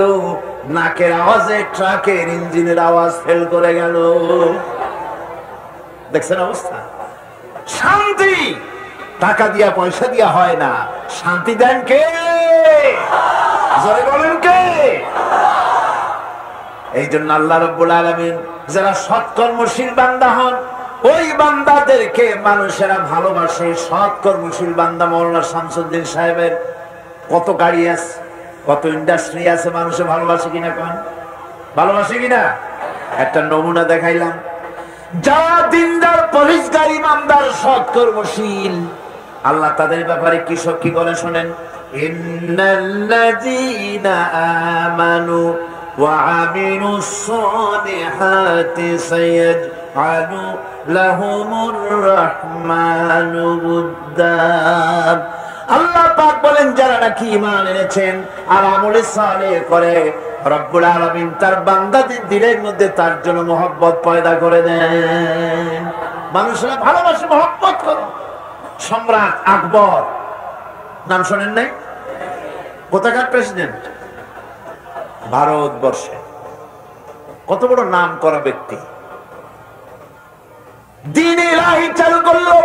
নাকের আওয়াজে ট্রাকের ইঞ্জিনের আওয়াজ ফেল করে গেল। দেখছেন অবস্থা? শান্তি টাকা দিয়া পয়সা দিয়া হয় না, শান্তি দেন কে? জোরে বলেন কে? এই জন্য আল্লাহ রাব্বুল আলামিন যারা সৎকর্মশীল বান্দা হন, ওই বান্দাদেরকে মানুষেরা ভালোবাসে। সৎকর্মশীল বান্দা মাওলানা শামসুদ্দিন সাহেবের কত গাড়ি আছে, কত ইন্ডাস্ট্রি আছে, মানুষে ভালোবাসে কিনা? কোন ভালোবাসে কিনা? একটা নমুনা দেখাইলাম। যারা দিনদার, পরিষ্কার, ইমানদার, সৎকর্মশীল, আল্লাহ তাদের ব্যাপারে কি বলে শোনেন। ইন্নাল্লাযীনা আমানু ওয়া আমিলুস সালিহাতি সায়াজআলু লাহুমুর রাহমানু উদ্দা। আল্লাহ পাক বলেন যারা নাকি ঈমান এনেছেন আর আমলে সালেহ করে, রব্বুল আলামিন তার বান্দাদের দিলের মধ্যে তার জন্য মহব্বত পয়দা করে দেন। মানুষরা ভালোবাসে, মহব্বত করে। সম্রাট আকবর নাম শোনেন নাই? কোথাকার প্রেসিডেন্ট? ভারতবর্ষে। কত বড় নাম করা ব্যক্তি, দ্বীন ইলাহি চালু করলো।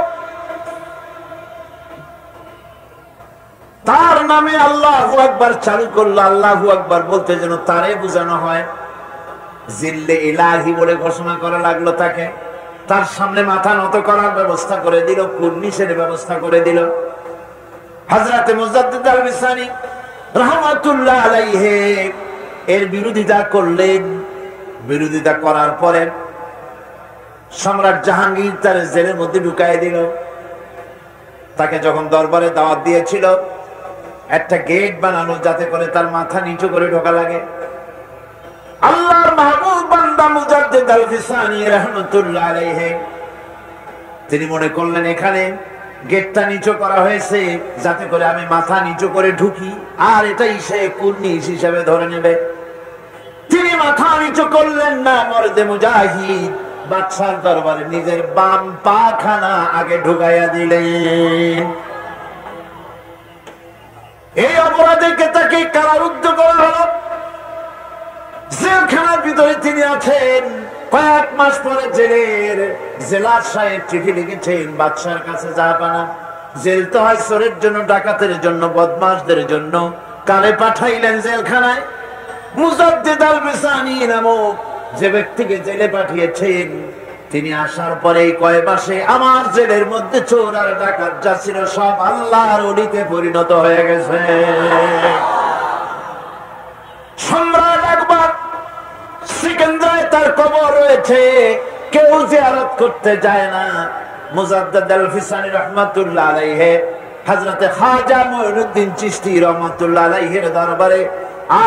তার নামে আল্লাহু আকবার চালু করলো। আল্লাহু আকবার বলতে যেন তারে বোঝানো হয়। জিল্লে ইলাহি বলে ঘোষণা করা লাগলো তাকে। তার সামনে মাথা নত করার ব্যবস্থা করে দিল, কুর্নিশের ব্যবস্থা করে দিল। হযরত মুজাদ্দিদ আল বিসানি রাহমাতুল্লাহ আলাইহি এর বিরোধিতা করলেন। বিরোধিতা করার পরে সম্রাট জাহাঙ্গীর তার জেলের মধ্যে ঢুকাই দিল। তাকে যখন দরবারে দাওয়াত দিয়েছিল, একটা গেট বানানো যাতে করে তার মাথা নিচু করে ঢোকা লাগে। আল্লাহর মাহবুব বান্দা মুজাদ্দিদ আল বিসানি রাহমাতুল্লাহ আলাইহি তিনি মনে করলেন এখানে গেটটা নিচু করা হয়েছে যাতে করে আমি মাথা নিচু করে ঢুকি, আর এটাই সে কুর্নিশ হিসেবে ধরে নেবে। তিনি মাথা নিচু করলেন না। মর্দে মুজাহিদ বাদশার দরবারে নিজের বাম পাখানা আগে ঢুকাইয়া দিলেন। এই অপরাধে তাকে কারারুদ্ধ করা হলো। জেলখানার ভিতরে তিনি আছেন। কয়েক মাস পরে জেলার সাহেব চিঠি লিখেছেন বাদশার কাছে, জাহাপানা জেল তো হয় চোরের জন্য, ডাকাতের জন্য, বদমাশদের জন্য। কারে পাঠাইলেন জেলখানায়? মুজাদ্দিদ আল বিসানি নামক যে ব্যক্তিকে জেলে পাঠিয়েছেন, তিনি আসার পরে কয় মাসে আমার জেলের মধ্যে চোর আর ডাকাত যা ছিল সব আল্লাহর ওলিতে পরিণত হয়ে গেছে। সম্রাট আকবর সিকান্দারে তার কবর রয়েছে, কেউ জিয়ারত করতে যায় না। মুজাদ্দিদ আল বিসানি রাহমাতুল্লাহ আলাইহি হযরত খাজা মুঈনুদ্দিন চিশতি রাহমাতুল্লাহ আলাইহির দরবারে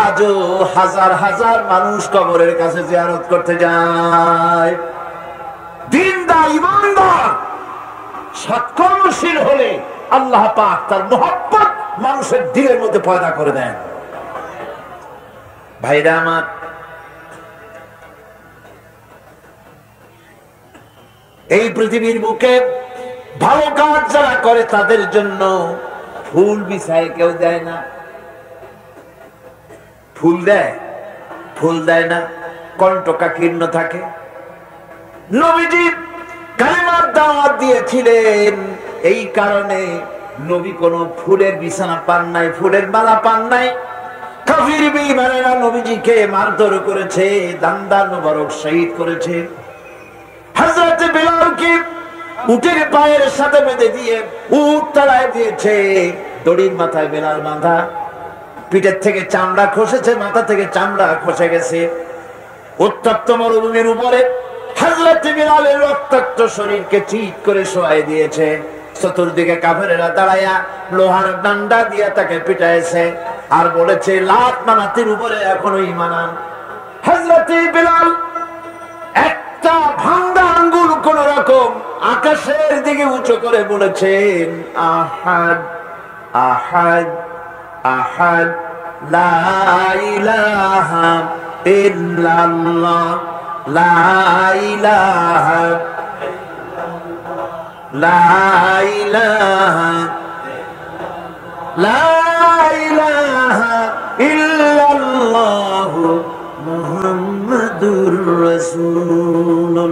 আজও হাজার হাজার মানুষ কবরের কাছে জিয়ারত করতে যায়। দিনদার, ইমানদার, সৎকর্মশীল হলে আল্লাহ পাক তার মহব্বত মানুষের দিলের মধ্যে পয়দা করে দেন। ভাইরা আমার, এই পৃথিবীর বুকে ভালো কাজ যারা করে তাদের জন্য ফুল বিছায় কেউ দেয় না। ফুল দেয়? ফুল দেয় না, কণ্ঠকা কীর্ণ থাকে। নবীজি কালেমার দাওয়াত দিয়েছিলেন, এই কারণে নবী কোনো ফুলের বিছানা পান নাই, ফুলের মালা পান নাই। কাফির বেঈমানেরা নবীজিকে মারধর করেছে, দান্দার মোবারক শহীদ করেছে। হযরত বিলালকে উটের পায়ের সাথে বেঁধে দিয়ে উট তাড়ায় দিয়েছে। দড়ির মাথায় বেলাল বাঁধা, পিঠের থেকে চামড়া খসেছে, মাথা থেকে চামড়া খসে গেছে। উত্তপ্ত মরুভূমির উপরে হযরত বিলালের রক্তাক্ত শরীরকে চিৎ করে শোয়াই দিয়েছে। চতুর্দিকে কাফেরেরা দাঁড়ায়া লোহার ডান্ডা দিয়ে তাকে পিটাইছে আর বলেছে লাত মানাতির উপরে এখনো ঈমান আন। হযরত বিলাল একটা ভাঙা আঙ্গুল কোন রকম আকাশের দিকে উঁচু করে বলেছেন, আহাদ আহাদ আহাদ, লা ইলাহা ইল্লাল্লাহ, লা ইলাহা, লা ইলাহা, লা ইলাহা ইল্লাল্লাহ মুহাম্মাদুর রাসূলুল্লাহ।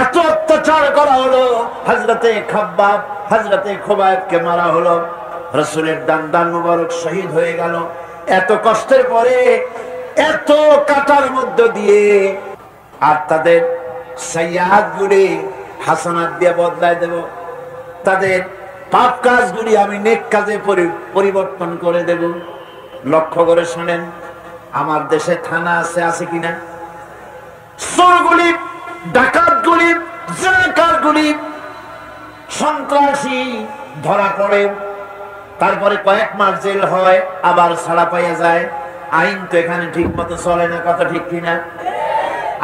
এত অত্যাচার করা হলো, হযরতে খাব্বাব হযরতে খুবাইবকে মারা হলো, রাসূলের দান মুবারক শহীদ হয়ে গেল। এত কষ্টের পরে, এত কাটার মধ্য দিয়ে, আর তাদের সাইয়্যাতগুলি হাসানাত দিয়ে বদলায় দেব, তাদের পাপ কাজগুলি আমি নেক কাজে পরিবর্তন করে দেব। লক্ষ্য করে শুনেন, আমার দেশে থানা আছে কিনা? চোরগুলি, ডাকাতগুলি, জাকাতগুলি, সন্ত্রাসী ধরা পড়ে, তারপরে কয়েক মাস জেল হয়, আবার ছাড়া পাইয়া যায়। আইন তো এখানে ঠিক মতো চলে না, কথা ঠিক কিনা?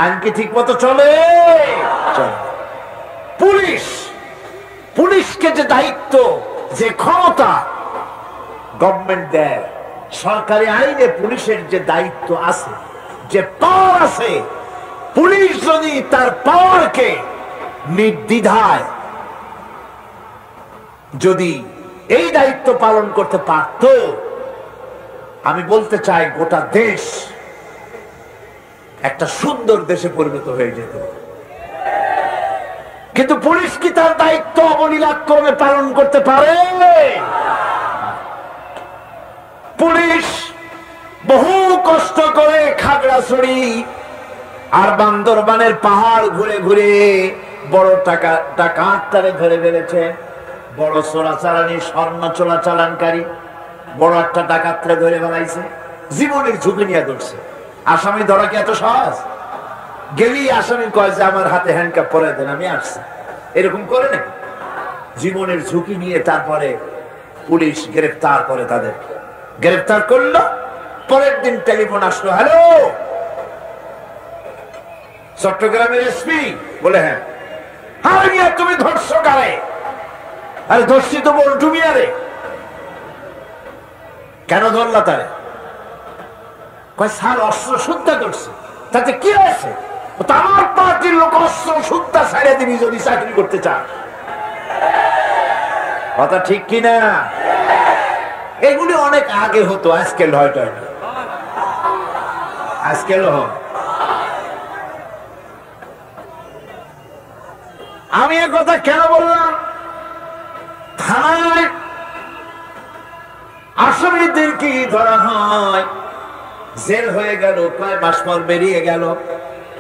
আইন কি ঠিক মতো চলে? পুলিশ, পুলিশকে যে দায়িত্ব, যে ক্ষমতা গভর্নমেন্ট দেয়, সরকারি আইনে পুলিশের যে দায়িত্ব আছে, যে পাওয়ার আছে, পুলিশ যদি তার পাওয়ারকে নির্দ্বিধায় যদি এই দায়িত্ব পালন করতে পারত, আমি বলতে চাই গোটা দেশ একটা সুন্দর দেশে পরিণত হয়ে যেত। কিন্তু পুলিশ কি তার দায়িত্ব অবলীলাক্রমে পালন করতে পারে? পুলিশ বহু কষ্ট করে খাগড়াছড়ি আর বান্দরবানের পাহাড় ঘুরে ঘুরে বড় ডাকাতটারে ধরে ফেলেছে। বড় চোরাচালানি, স্বর্ণ চোরাচালানকারী বড় একটা ডাকাতরে ধরে বেড়াইছে, জীবনের ঝুঁকি নিয়ে ধরছে। আসামি ধরা কি এত সহজ? গেলি আসামি কয় যে আমার হাতে হ্যান্ডকাপ পরে দেন, আমি আসছি, এরকম করে নাকি? জীবনের ঝুঁকি নিয়ে তারপরে পুলিশ গ্রেফতার করে, তাদের গ্রেফতার করলো। পরের দিন টেলিফোন আসলো, হ্যালো চট্টগ্রামের এসপি? বলে হ্যাঁ। হ্যাঁ, তুমি ধরছো কারে? আরে ধরছি তো বলটু মিয়ারে। কেন ধরলা তারে? কয় স্যার অস্ত্র শুদ্ধা করছে। তাতে কি হয়েছে? আমার পার্টির লোক অস্ত্র শুদ্ধা ছাড়িয়ে দিবি যদি চাকরি করতে চান। কথা ঠিক কিনা? এগুলি অনেক আগে হতো, আজকাল হয়তো আজকাল হয়। আমি এ কথা কেন বললাম? থানায় আসামিদেরকে ধরা হয়, জেল হয়ে গেল, কয়েক মাস পর বেরিয়ে গেল।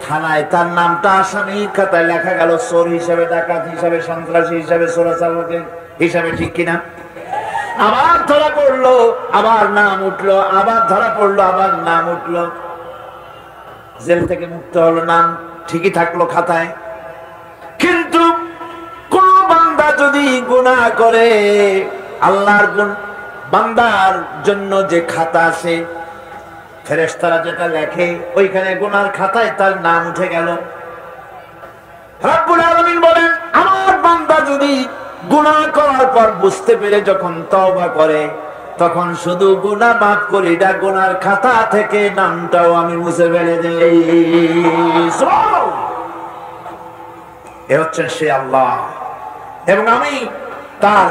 থানায় তার নামটা আসামির খাতায় লেখা গেল চোর হিসাবে, ডাকাত হিসাবে, সন্ত্রাসী হিসাবে, চোরাচালাক হিসাবে, ঠিক কিনা? আবার ধরা পড়লো, আবার নাম উঠলো, আবার ধরা পড়লো, আবার নাম উঠলো, জেল থেকে মুক্ত হলো, নাম ঠিকই থাকলো খাতায়। কিন্তু কোন বান্দা যদি গুনাহ করে, আল্লাহর বান্দার জন্য যে খাতা আছে, ফেরেশতারা যেটা লেখে, ওইখানে গুনার খাতায় তার নাম উঠে গেল। রব্বুল আলামিন বলেন, আমার বান্দা যদি গুনাহ করার পর বুঝতে পেরে যখন তওবা করে, তখন শুধু গুনাহ মাফ করি না, গুনার খাতা থেকে নামটাও আমি মুছে ফেলে দেই। এ হচ্ছেন সে আল্লাহ। এবং আমি তার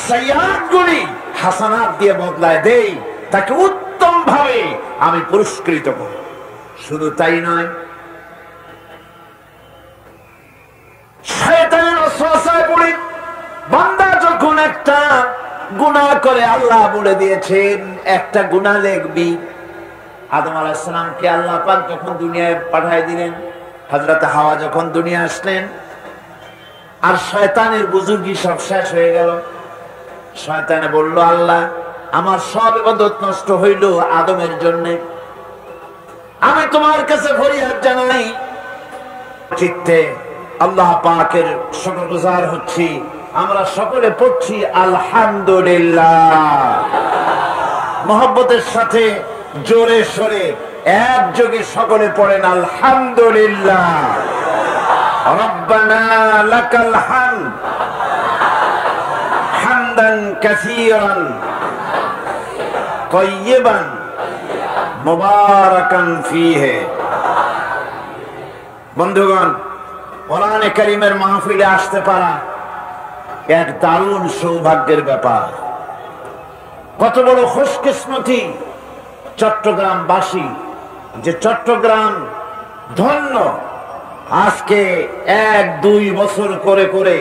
সাইয়্যাতগুলি হাসানাত দিয়ে বদলায় দেই, তাকে উত্তম ভাবে আমি পুরস্কৃত করি। শুধু তাই নয়, শয়তানের ওয়াসওয়াসায় পড়ে বান্দা যখন একটা গুনাহ করে, আল্লাহ বলে দিয়েছেন একটা গুনাহ লিখবি। আদম আলাইহিস সালামকে আল্লাহ পাক যখন দুনিয়ায় পাঠিয়ে দিলেন, হযরত হাওয়া যখন দুনিয়া আসলেন, আর শয়তানের বুজুর্গি সব শেষ হয়ে গেল। শয়তানে বলল, আল্লাহ আমার সব ইবাদত নষ্ট হইল আদমের জন্য, আমি তোমার কাছে ফরিয়াদ জানাই। চিত্তে আল্লাহ পাকের শুকরগুজার হচ্ছি। আমরা সকলে পড়ছি আলহামদুলিল্লাহ, মহব্বতের সাথে জোরে সরে একযোগে সকলে পড়েন আলহামদুলিল্লাহ, রব্বানা লাকাল হামদ হামদান কাসীরান তাইয়িবান মুবারাকান ফীহি। বন্ধুগণ, কোরআনে কারীমের মাহফিলে আসতে পারা এক দারুণ সৌভাগ্যের ব্যাপার। কত বড় খুশকিসমতি চট্টগ্রামবাসী যে চট্টগ্রাম ধন্য। আজকে 1-2 বছর করে করে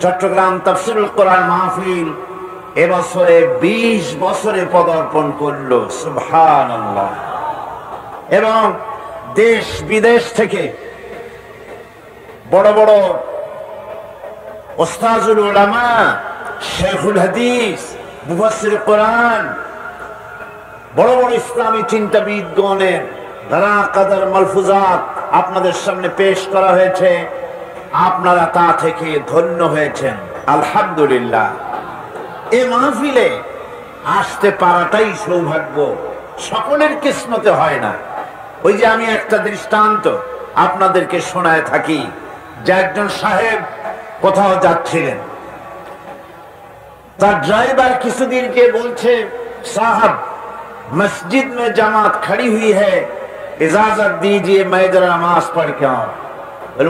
চট্টগ্রাম তাফসীরুল কোরআন মাহফিল এবছরে 20 বছরে পদার্পণ করলো। সুবহানাল্লাহ। এবং দেশ বিদেশ থেকে বড় বড় ওস্তাজুল উলামা, শেখুল হাদিস, মুফাসসির কোরআন, বড় বড় ইসলামী চিন্তাবিদগণের ধারা কাদার মালফুজাত আপনাদের সামনে পেশ করা হয়েছে। আপনারা তা থেকে ধন্য হয়েছেন, আলহামদুলিল্লাহ। এই মাহফিলে আসতে পারাটাই সৌভাগ্য, সকলের কিসমতে হয় না। ওই যে আমি একটা দৃষ্টান্ত আপনাদেরকে শোনায় থাকি যে একজন সাহেব কোথাও যাচ্ছিলেন, তার ড্রাইভার কিছুদিন কে বলছে, সাহাব मस्जिद में जमात खड़ी हुई है, इजाजत दीजिए मैं जरा नमाज पढ़ के आऊं।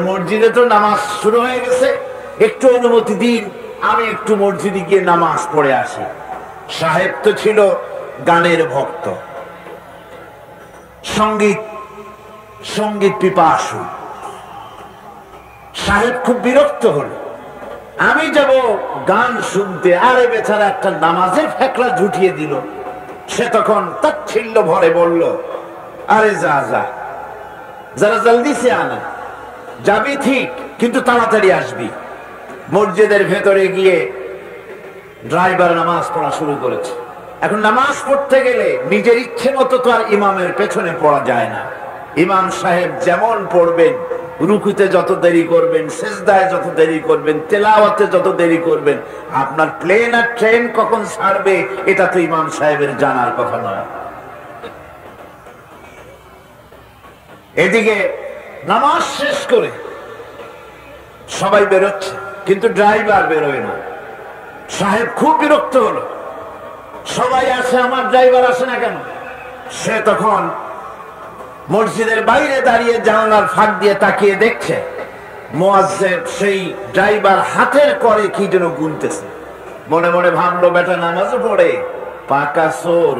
মসজিদে তো নামাজ শুরু হয়ে গেছে, একটু অনুমতি দিন আমি একটু মসজিদে গিয়ে নামাজ পড়ে আসি। সাহেব তো ছিল গানের ভক্ত, সঙ্গীত পিপাসু। সাহেব খুব বিরক্ত হলো, আমি যাব গান শুনতে, আরে বেচারা একটা নামাজের ফেকলা জুটিয়ে দিল। সে তখন তাচ্ছিল্য ভরে বলল, আরে যা যা, যারা জলদি সে আনা, যাবি ঠিক কিন্তু তাড়াতাড়ি আসবি। মসজিদের ভেতরে গিয়ে ড্রাইভার নামাজ পড়া শুরু করেছে। এখন নামাজ পড়তে গেলে নিজের ইচ্ছে মতো তো আর ইমামের পেছনে পড়া যায় না। ইমাম সাহেব যেমন পড়বেন, রুকুতে যত দেরি করবেন, সিজদায় যত দেরি করবেন, তেলাওয়াতে যত দেরি করবেন, আপনার প্লেন আর ট্রেন কখন ছাড়বে এটা তো ইমাম সাহেবের জানার কথা নয়। এদিকে নামাজ শেষ করে সবাই বেরোচ্ছে, কিন্তু ড্রাইভার বেরোয় না। সাহেব খুব বিরক্ত হলো, সবাই আসে, আমার ড্রাইভার আসে না কেন? সে তখন মসজিদের বাইরে দাঁড়িয়ে জানালার ফাঁক দিয়ে তাকিয়ে দেখছে মুয়াজ্জিন সেই ড্রাইভার হাতের করে কি যেন গুনতেছে। মনে মনে ভাবলো, বেটা নামাজও পড়ে, পাকা চোর।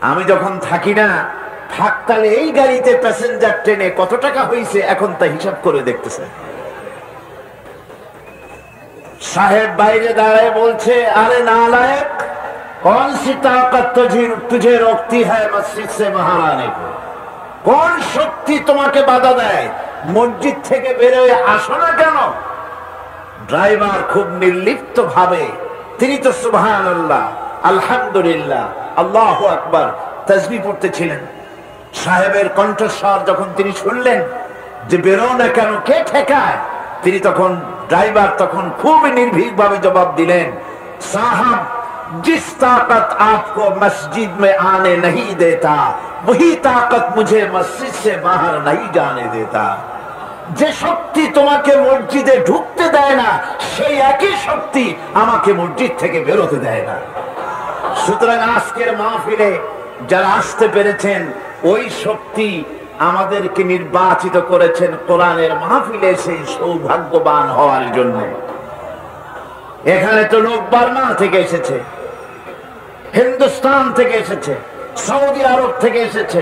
আমি যখন থাকি না থাক, তাহলে এই গাড়িতে প্যাসেঞ্জার ট্রেনে কত টাকা হয়েছে এখন তা হিসাব করে দেখতেছে। সাহেব বাইরে দাঁড়ায় বলছে, আরে নালায়েক, कौन सी ताकत तुझे रोकती है मस्जिद से बाहर आने को? কোন শক্তি তোমাকে বাধা দেয় মসজিদ থেকে বেরোয় আসো না কেন? ড্রাইভার খুব নির্লিপ্ত ভাবে, তিনি তো সুবহানাল্লাহ, আলহামদুলিল্লাহ, আল্লাহু আকবার তাসবিহ পড়তেছিলেন। সাহেবের কণ্ঠস্বর যখন তিনি শুনলেন যে বেরো না কেন, কে ঠেকায়, তিনি তখন ড্রাইভার তখন খুব নির্ভীক ভাবে জবাব দিলেন, সাহাব जिस ताकत आपको मस्जिद में आने नहीं देता वही ताकत मुझे मस्जिद से बाहर नहीं जाने देता। যে শক্তি তোমাকে মসজিদে ঢুকতে দেয় না সেই একই শক্তি আমাকে মসজিদ থেকে বেরোতে দেয় না। সুতরাং আজকের মাহফিলে যারা আসতে পেরেছেন, ওই শক্তি আমাদেরকে নির্বাচিত করেছেন কোরআনের মাহফিলে সেই সৌভাগ্যবান হওয়ার জন্য। এখানে তো লোক বার্মা থেকে এসেছে, হিন্দুস্তান থেকে এসেছে, সৌদি আরব থেকে এসেছে,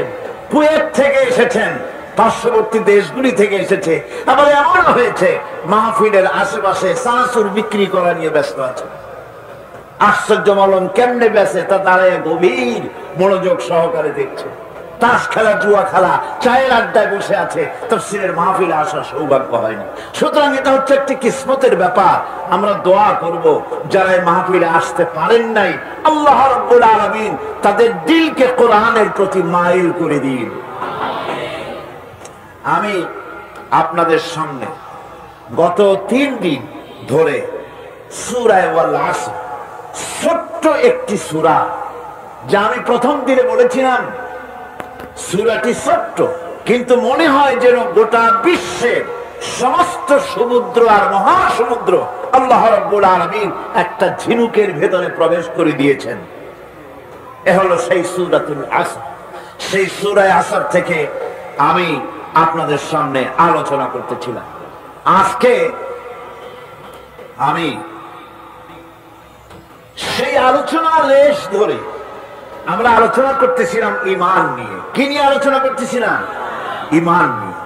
কুয়েত থেকে এসেছেন, পার্শ্ববর্তী দেশগুলি থেকে এসেছে। আবার এমন হয়েছে মাহফিলের আশেপাশে চানাচুর বিক্রি করা নিয়ে ব্যস্ত আছে। আশ্চর্য মলম কেমনে বেছে তা দাঁড়ায় গভীর মনোযোগ সহকারে দেখছে। তাস খেলা, জুয়া খেলা, চায়ের আড্ডায় বসে আছে, তাফসীরের মাহফিলে আসার সৌভাগ্য হয়নি। সুতরাং এটা হচ্ছে একটি কিসমতের ব্যাপার। আমরা দোয়া করব যারা এই মাহফিলে আসতে পারেন নাই, আল্লাহ রাব্বুল আলামিন তাদের দিলকে কোরআনের প্রতি মাইল করে দিন। আমি আপনাদের সামনে গত 3 দিন ধরে সূরা ওয়াল আসর, ছোট্ট একটি সূরা, যা আমি প্রথম দিনে বলেছিলাম সূরাটি ছোট্ট, কিন্তু মনে হয় যেন গোটা বিশ্বের সমস্ত সমুদ্র আর মহাসমুদ্র আল্লাহ রাব্বুল আলামিন একটা ঝিনুকের ভেতরে প্রবেশ করে দিয়েছেন। এ হলো সেই সূরাতুল আসর। সেই সূরা আসর থেকে আমি আপনাদের সামনে আলোচনা করতেছিলাম। আজকে আমি সেই আলোচনার রেশ ধরে আমরা আলোচনা করতেছিলাম ঈমান নিয়ে। কি নিয়ে আলোচনা করতেছিলাম? ঈমান নিয়ে।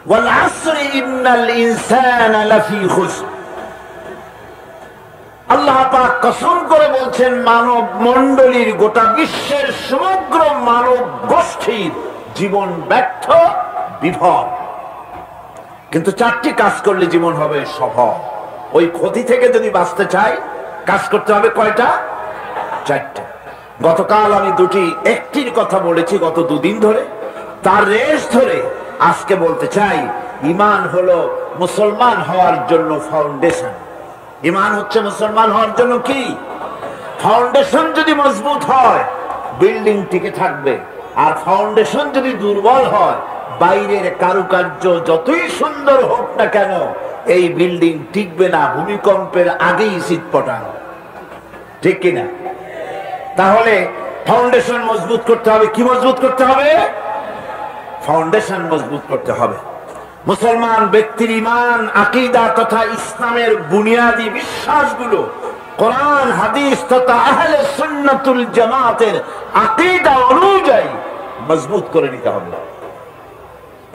ওয়াল আসরি ইন্নাল ইনসানা লাফি খুসর। আল্লাহ পাক কসম করে বলছেন মানব মণ্ডলীর, গোটা বিশ্বের সমগ্র মানব গোষ্ঠীর জীবন ব্যর্থ, বিফল। কিন্তু চারটি কাজ করলে জীবন হবে সফল। ওই ক্ষতি থেকে যদি বাঁচতে চাই কাজ করতে হবে কয়টা? চারটা। গতকাল আমি একটির কথা বলেছি গত দুদিন ধরে, তার রেশ ধরে আজকে বলতে চাই ঈমান হলো মুসলমান হওয়ার জন্য ফাউন্ডেশন। ঈমান হচ্ছে মুসলমান হওয়ার জন্য কি ফাউন্ডেশন। যদি মজবুত হয় বিল্ডিং টিকে থাকবে, আর ফাউন্ডেশন যদি দুর্বল হয় বাইরের কারুকার্য যতই সুন্দর হোক না কেন এই বিল্ডিং টিকবে না, ভূমিকম্পের আগেই ছিটপটানো। ঠিক কিনা? তাহলে ফাউন্ডেশন মজবুত করতে হবে। কি মজবুত করতে হবে? ফাউন্ডেশন মজবুত করতে হবে। মুসলমান ব্যক্তির ঈমান, আকীদা তথা ইসলামের বুনিয়াদী বিশ্বাসগুলো কোরআন, হাদিস তথা আহলে সুন্নাতুল জামাতের আকীদা অনুযায়ী মজবুত করে নিতে হবে।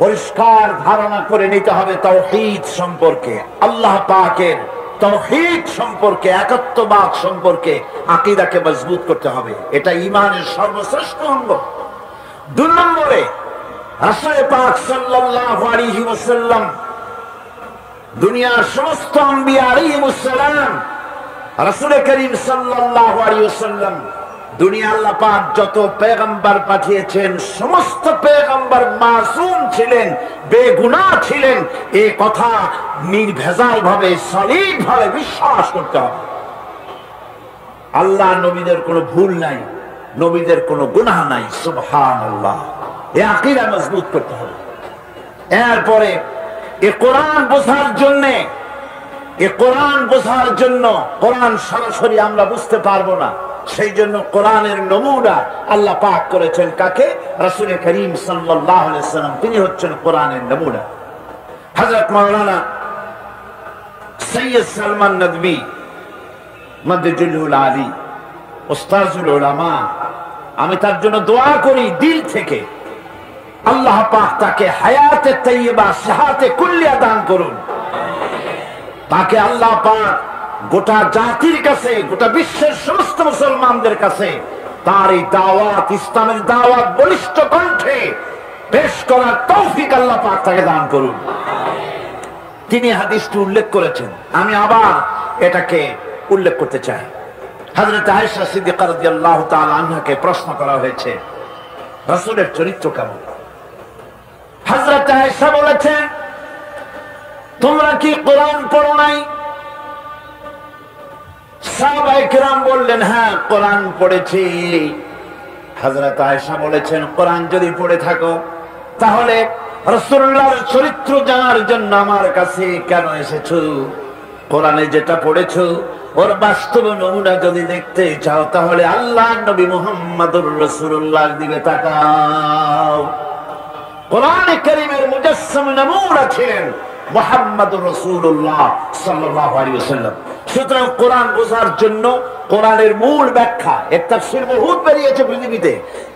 পরিষ্কার ধারণা করে নিতে হবে তাওহীদ সম্পর্কে, আল্লাহ পাকের তাওহীদ সম্পর্কে, একাত্মবাদ সম্পর্কে আকীদাকে মজবুত করতে হবে। এটা ঈমানের সর্বশ্রেষ্ঠ অঙ্গ। 2 নম্বরে রাসূল পাক সাল্লাল্লাহু আলাইহি ওয়াসাল্লাম দুনিয়ার সমস্ত আম্বিয়া আলাইহিমুস সালাম, রাসূল করিম সাল্লাল্লাহু আলাইহি ওয়াসাল্লাম দুনিয়া আল্লাহ পাক যত পয়গম্বর পাঠিয়েছেন সমস্ত পয়গম্বর মাসুম ছিলেন, বেগুনাহ ছিলেন। এই কথা নির্ভেজাল ভাবে সলিড ভাবে বিশ্বাস করতে হবে। আল্লাহ নবীদের কোনো ভুল নাই, নবীদের কোনো গুনাহ নাই। সুবহানাল্লাহ। এই আকীদা মজবুত করতে হবে। এরপরে এই কোরআন বোঝার জন্য কোরআন সরাসরি আমরা বুঝতে পারবো না, সেই জন্য কোরআনের নমুনা আল্লাহ পাক করেছেন কাকে? রাসূল করিম সাল্লাল্লাহু আলাইহি ওয়াসাল্লাম। তিনি হচ্ছেন কোরআনের নমুনা। হযরত মাওলানা সৈয়দ সালমান নদভী মাদ্দাজিলুল আলী, উস্তাজুল উলামা, আমি তার জন্য দোয়া করি দিল থেকে, আল্লাহ পাক তাকে হায়াতে তাইয়্যিবা, সিহাতে কুল্লিয়া দান করুন। তাকে আল্লাহ পাক গোটা জাতির কাছে, গোটা বিশ্বের সমস্ত মুসলমানদের কাছে তার এই দাওয়াত, ইসলামের দাওয়াত বলিষ্ঠ কণ্ঠে পেশ করার তৌফিক আল্লাহ পাক তাকে দান করুন। তিনি হাদিসটি উল্লেখ করেছেন, আমি আবার এটাকে উল্লেখ করতে চাই। হযরত আয়েশা সিদ্দিকা রাদিয়াল্লাহু তাআলা আনহাকে প্রশ্ন করা হয়েছে রাসূলের চরিত্র কেমন। হযরত আয়েশা বলেছেন, তোমরা কি কোরআন পড়ো নাই? সাহাবায়ে কেরাম বললেন, হ্যাঁ কোরআন পড়েছি। হযরত আয়েশা বলেছেন, কোরআন যদি পড়ে থাকো তাহলে রাসূলুল্লাহর চরিত্র জানার জন্য আমার কাছে কেন এসেছো? কোরআনে যেটা পড়েছো ওর বাস্তব নমুনা যদি দেখতে চাও তাহলে আল্লাহর নবী মুহাম্মদুর রাসূলুল্লাহর দিকে তাকাও। কোরআনে কারীমের মুজাসসাম নমুনা ছিলেন মুহাম্মদুর রাসূলুল্লাহ সাল্লাল্লাহু আলাইহি ওয়াসাল্লাম। সুতরাং কোরআন বোঝার জন্য কোরআনের মূল ব্যাখ্যা, এর তাফসীর বহুত বেরিয়েছে পৃথিবীতে,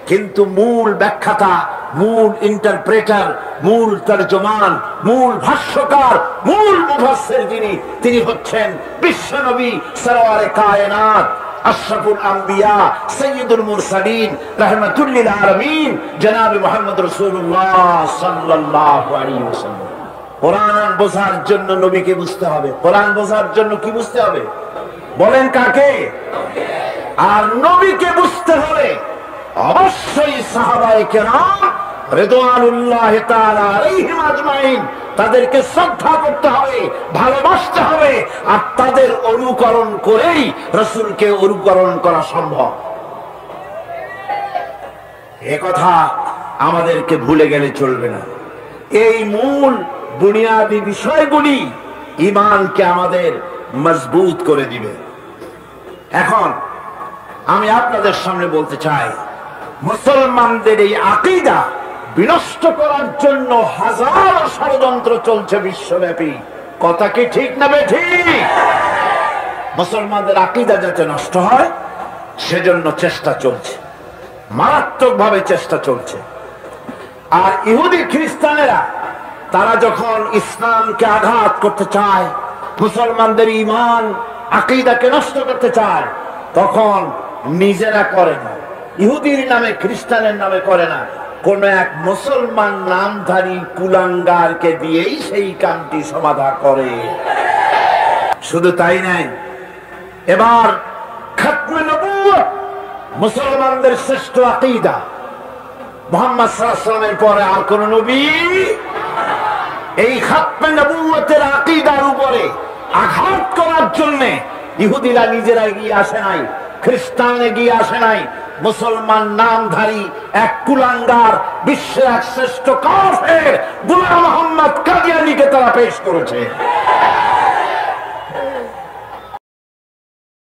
কিন্তু মূল ব্যাখ্যাটা, মূল ইন্টারপ্রেটার, মূল তরজমান, মূল ভাষ্যকার, মূল মুফাসসির তিনি হচ্ছেন বিশ্বনবী সরওয়ারে কায়নাত, আশরাফুল আম্বিয়া, সাইয়্যিদুল মুরসালিন, রাহমাতুল লিল আলামিন, জনাব মুহাম্মদ রাসূলুল্লাহ সাল্লাল্লাহু আলাইহি ওয়াসাল্লাম। কোরআন বোঝার জন্য নবীকে বুঝতে হবে। কোরআন বোঝার জন্য কি বুঝতে হবে বলেন? কাকে? আর নবীকে বুঝতে হলে অবশ্যই সাহাবায়ে কেরাম রিদওয়ানুল্লাহি তাআলা আলাইহিম আজমাইন, তাদেরকে শ্রদ্ধা করতে হবে, ভালোবাসতে হবে, আর তাদের অনুকরণ করেই রাসূলকে অনুকরণ করা সম্ভব। এ কথা আমাদেরকে ভুলে গেলে চলবে না। এই মূল বুনিয়াদি বিষয়গুলি ঈমানকে আমাদের মজবুত করে দিবে। এখন আমি আপনাদের সামনে বলতে চাই, মুসলমানদের এই আকীদা বিনষ্ট করার জন্য হাজার ষড়যন্ত্র চলছে বিশ্বব্যাপী। কথা কি ঠিক না বেঠিক? মুসলমানদের আকীদা যাতে নষ্ট হয় সেজন্য চেষ্টা চলছে, মারাত্মকভাবে চেষ্টা চলছে। আর ইহুদি খ্রিস্টানেরা তারা যখন ইসলামকে আঘাত করতে চায়, মুসলমানদের ঈমান আকীদাকে নষ্ট করতে চায়, তখন নিজেরা করে না, ইহুদির নামে খ্রিস্টানের নামে করে না, কোন এক মুসলমান নামধারী কুলাঙ্গারকে দিয়েই সেই কামটি সমাধা করে। শুধু তাই নাই, এবার খাতমে নবুয়ত মুসলমানদের শ্রেষ্ঠ আকীদা, মুহাম্মদ সাল্লাল্লাহু আলাইহি ওয়াসাল্লামের পরে আর কোন নবী এই খাতমে নবুয়তের আকীদার উপরে আঘাত করার জন্য ইহুদিরা নিজেরা এগিয়ে আসে নাই, খ্রিস্টান এগিয়ে আসে নাই, মুসলমান নামধারী এক কুলাঙ্গার, বিশ্বের এক শ্রেষ্ঠ কাফের গোলাম মোহাম্মদ কাদিয়ানীকে তারা পেশ করেছে।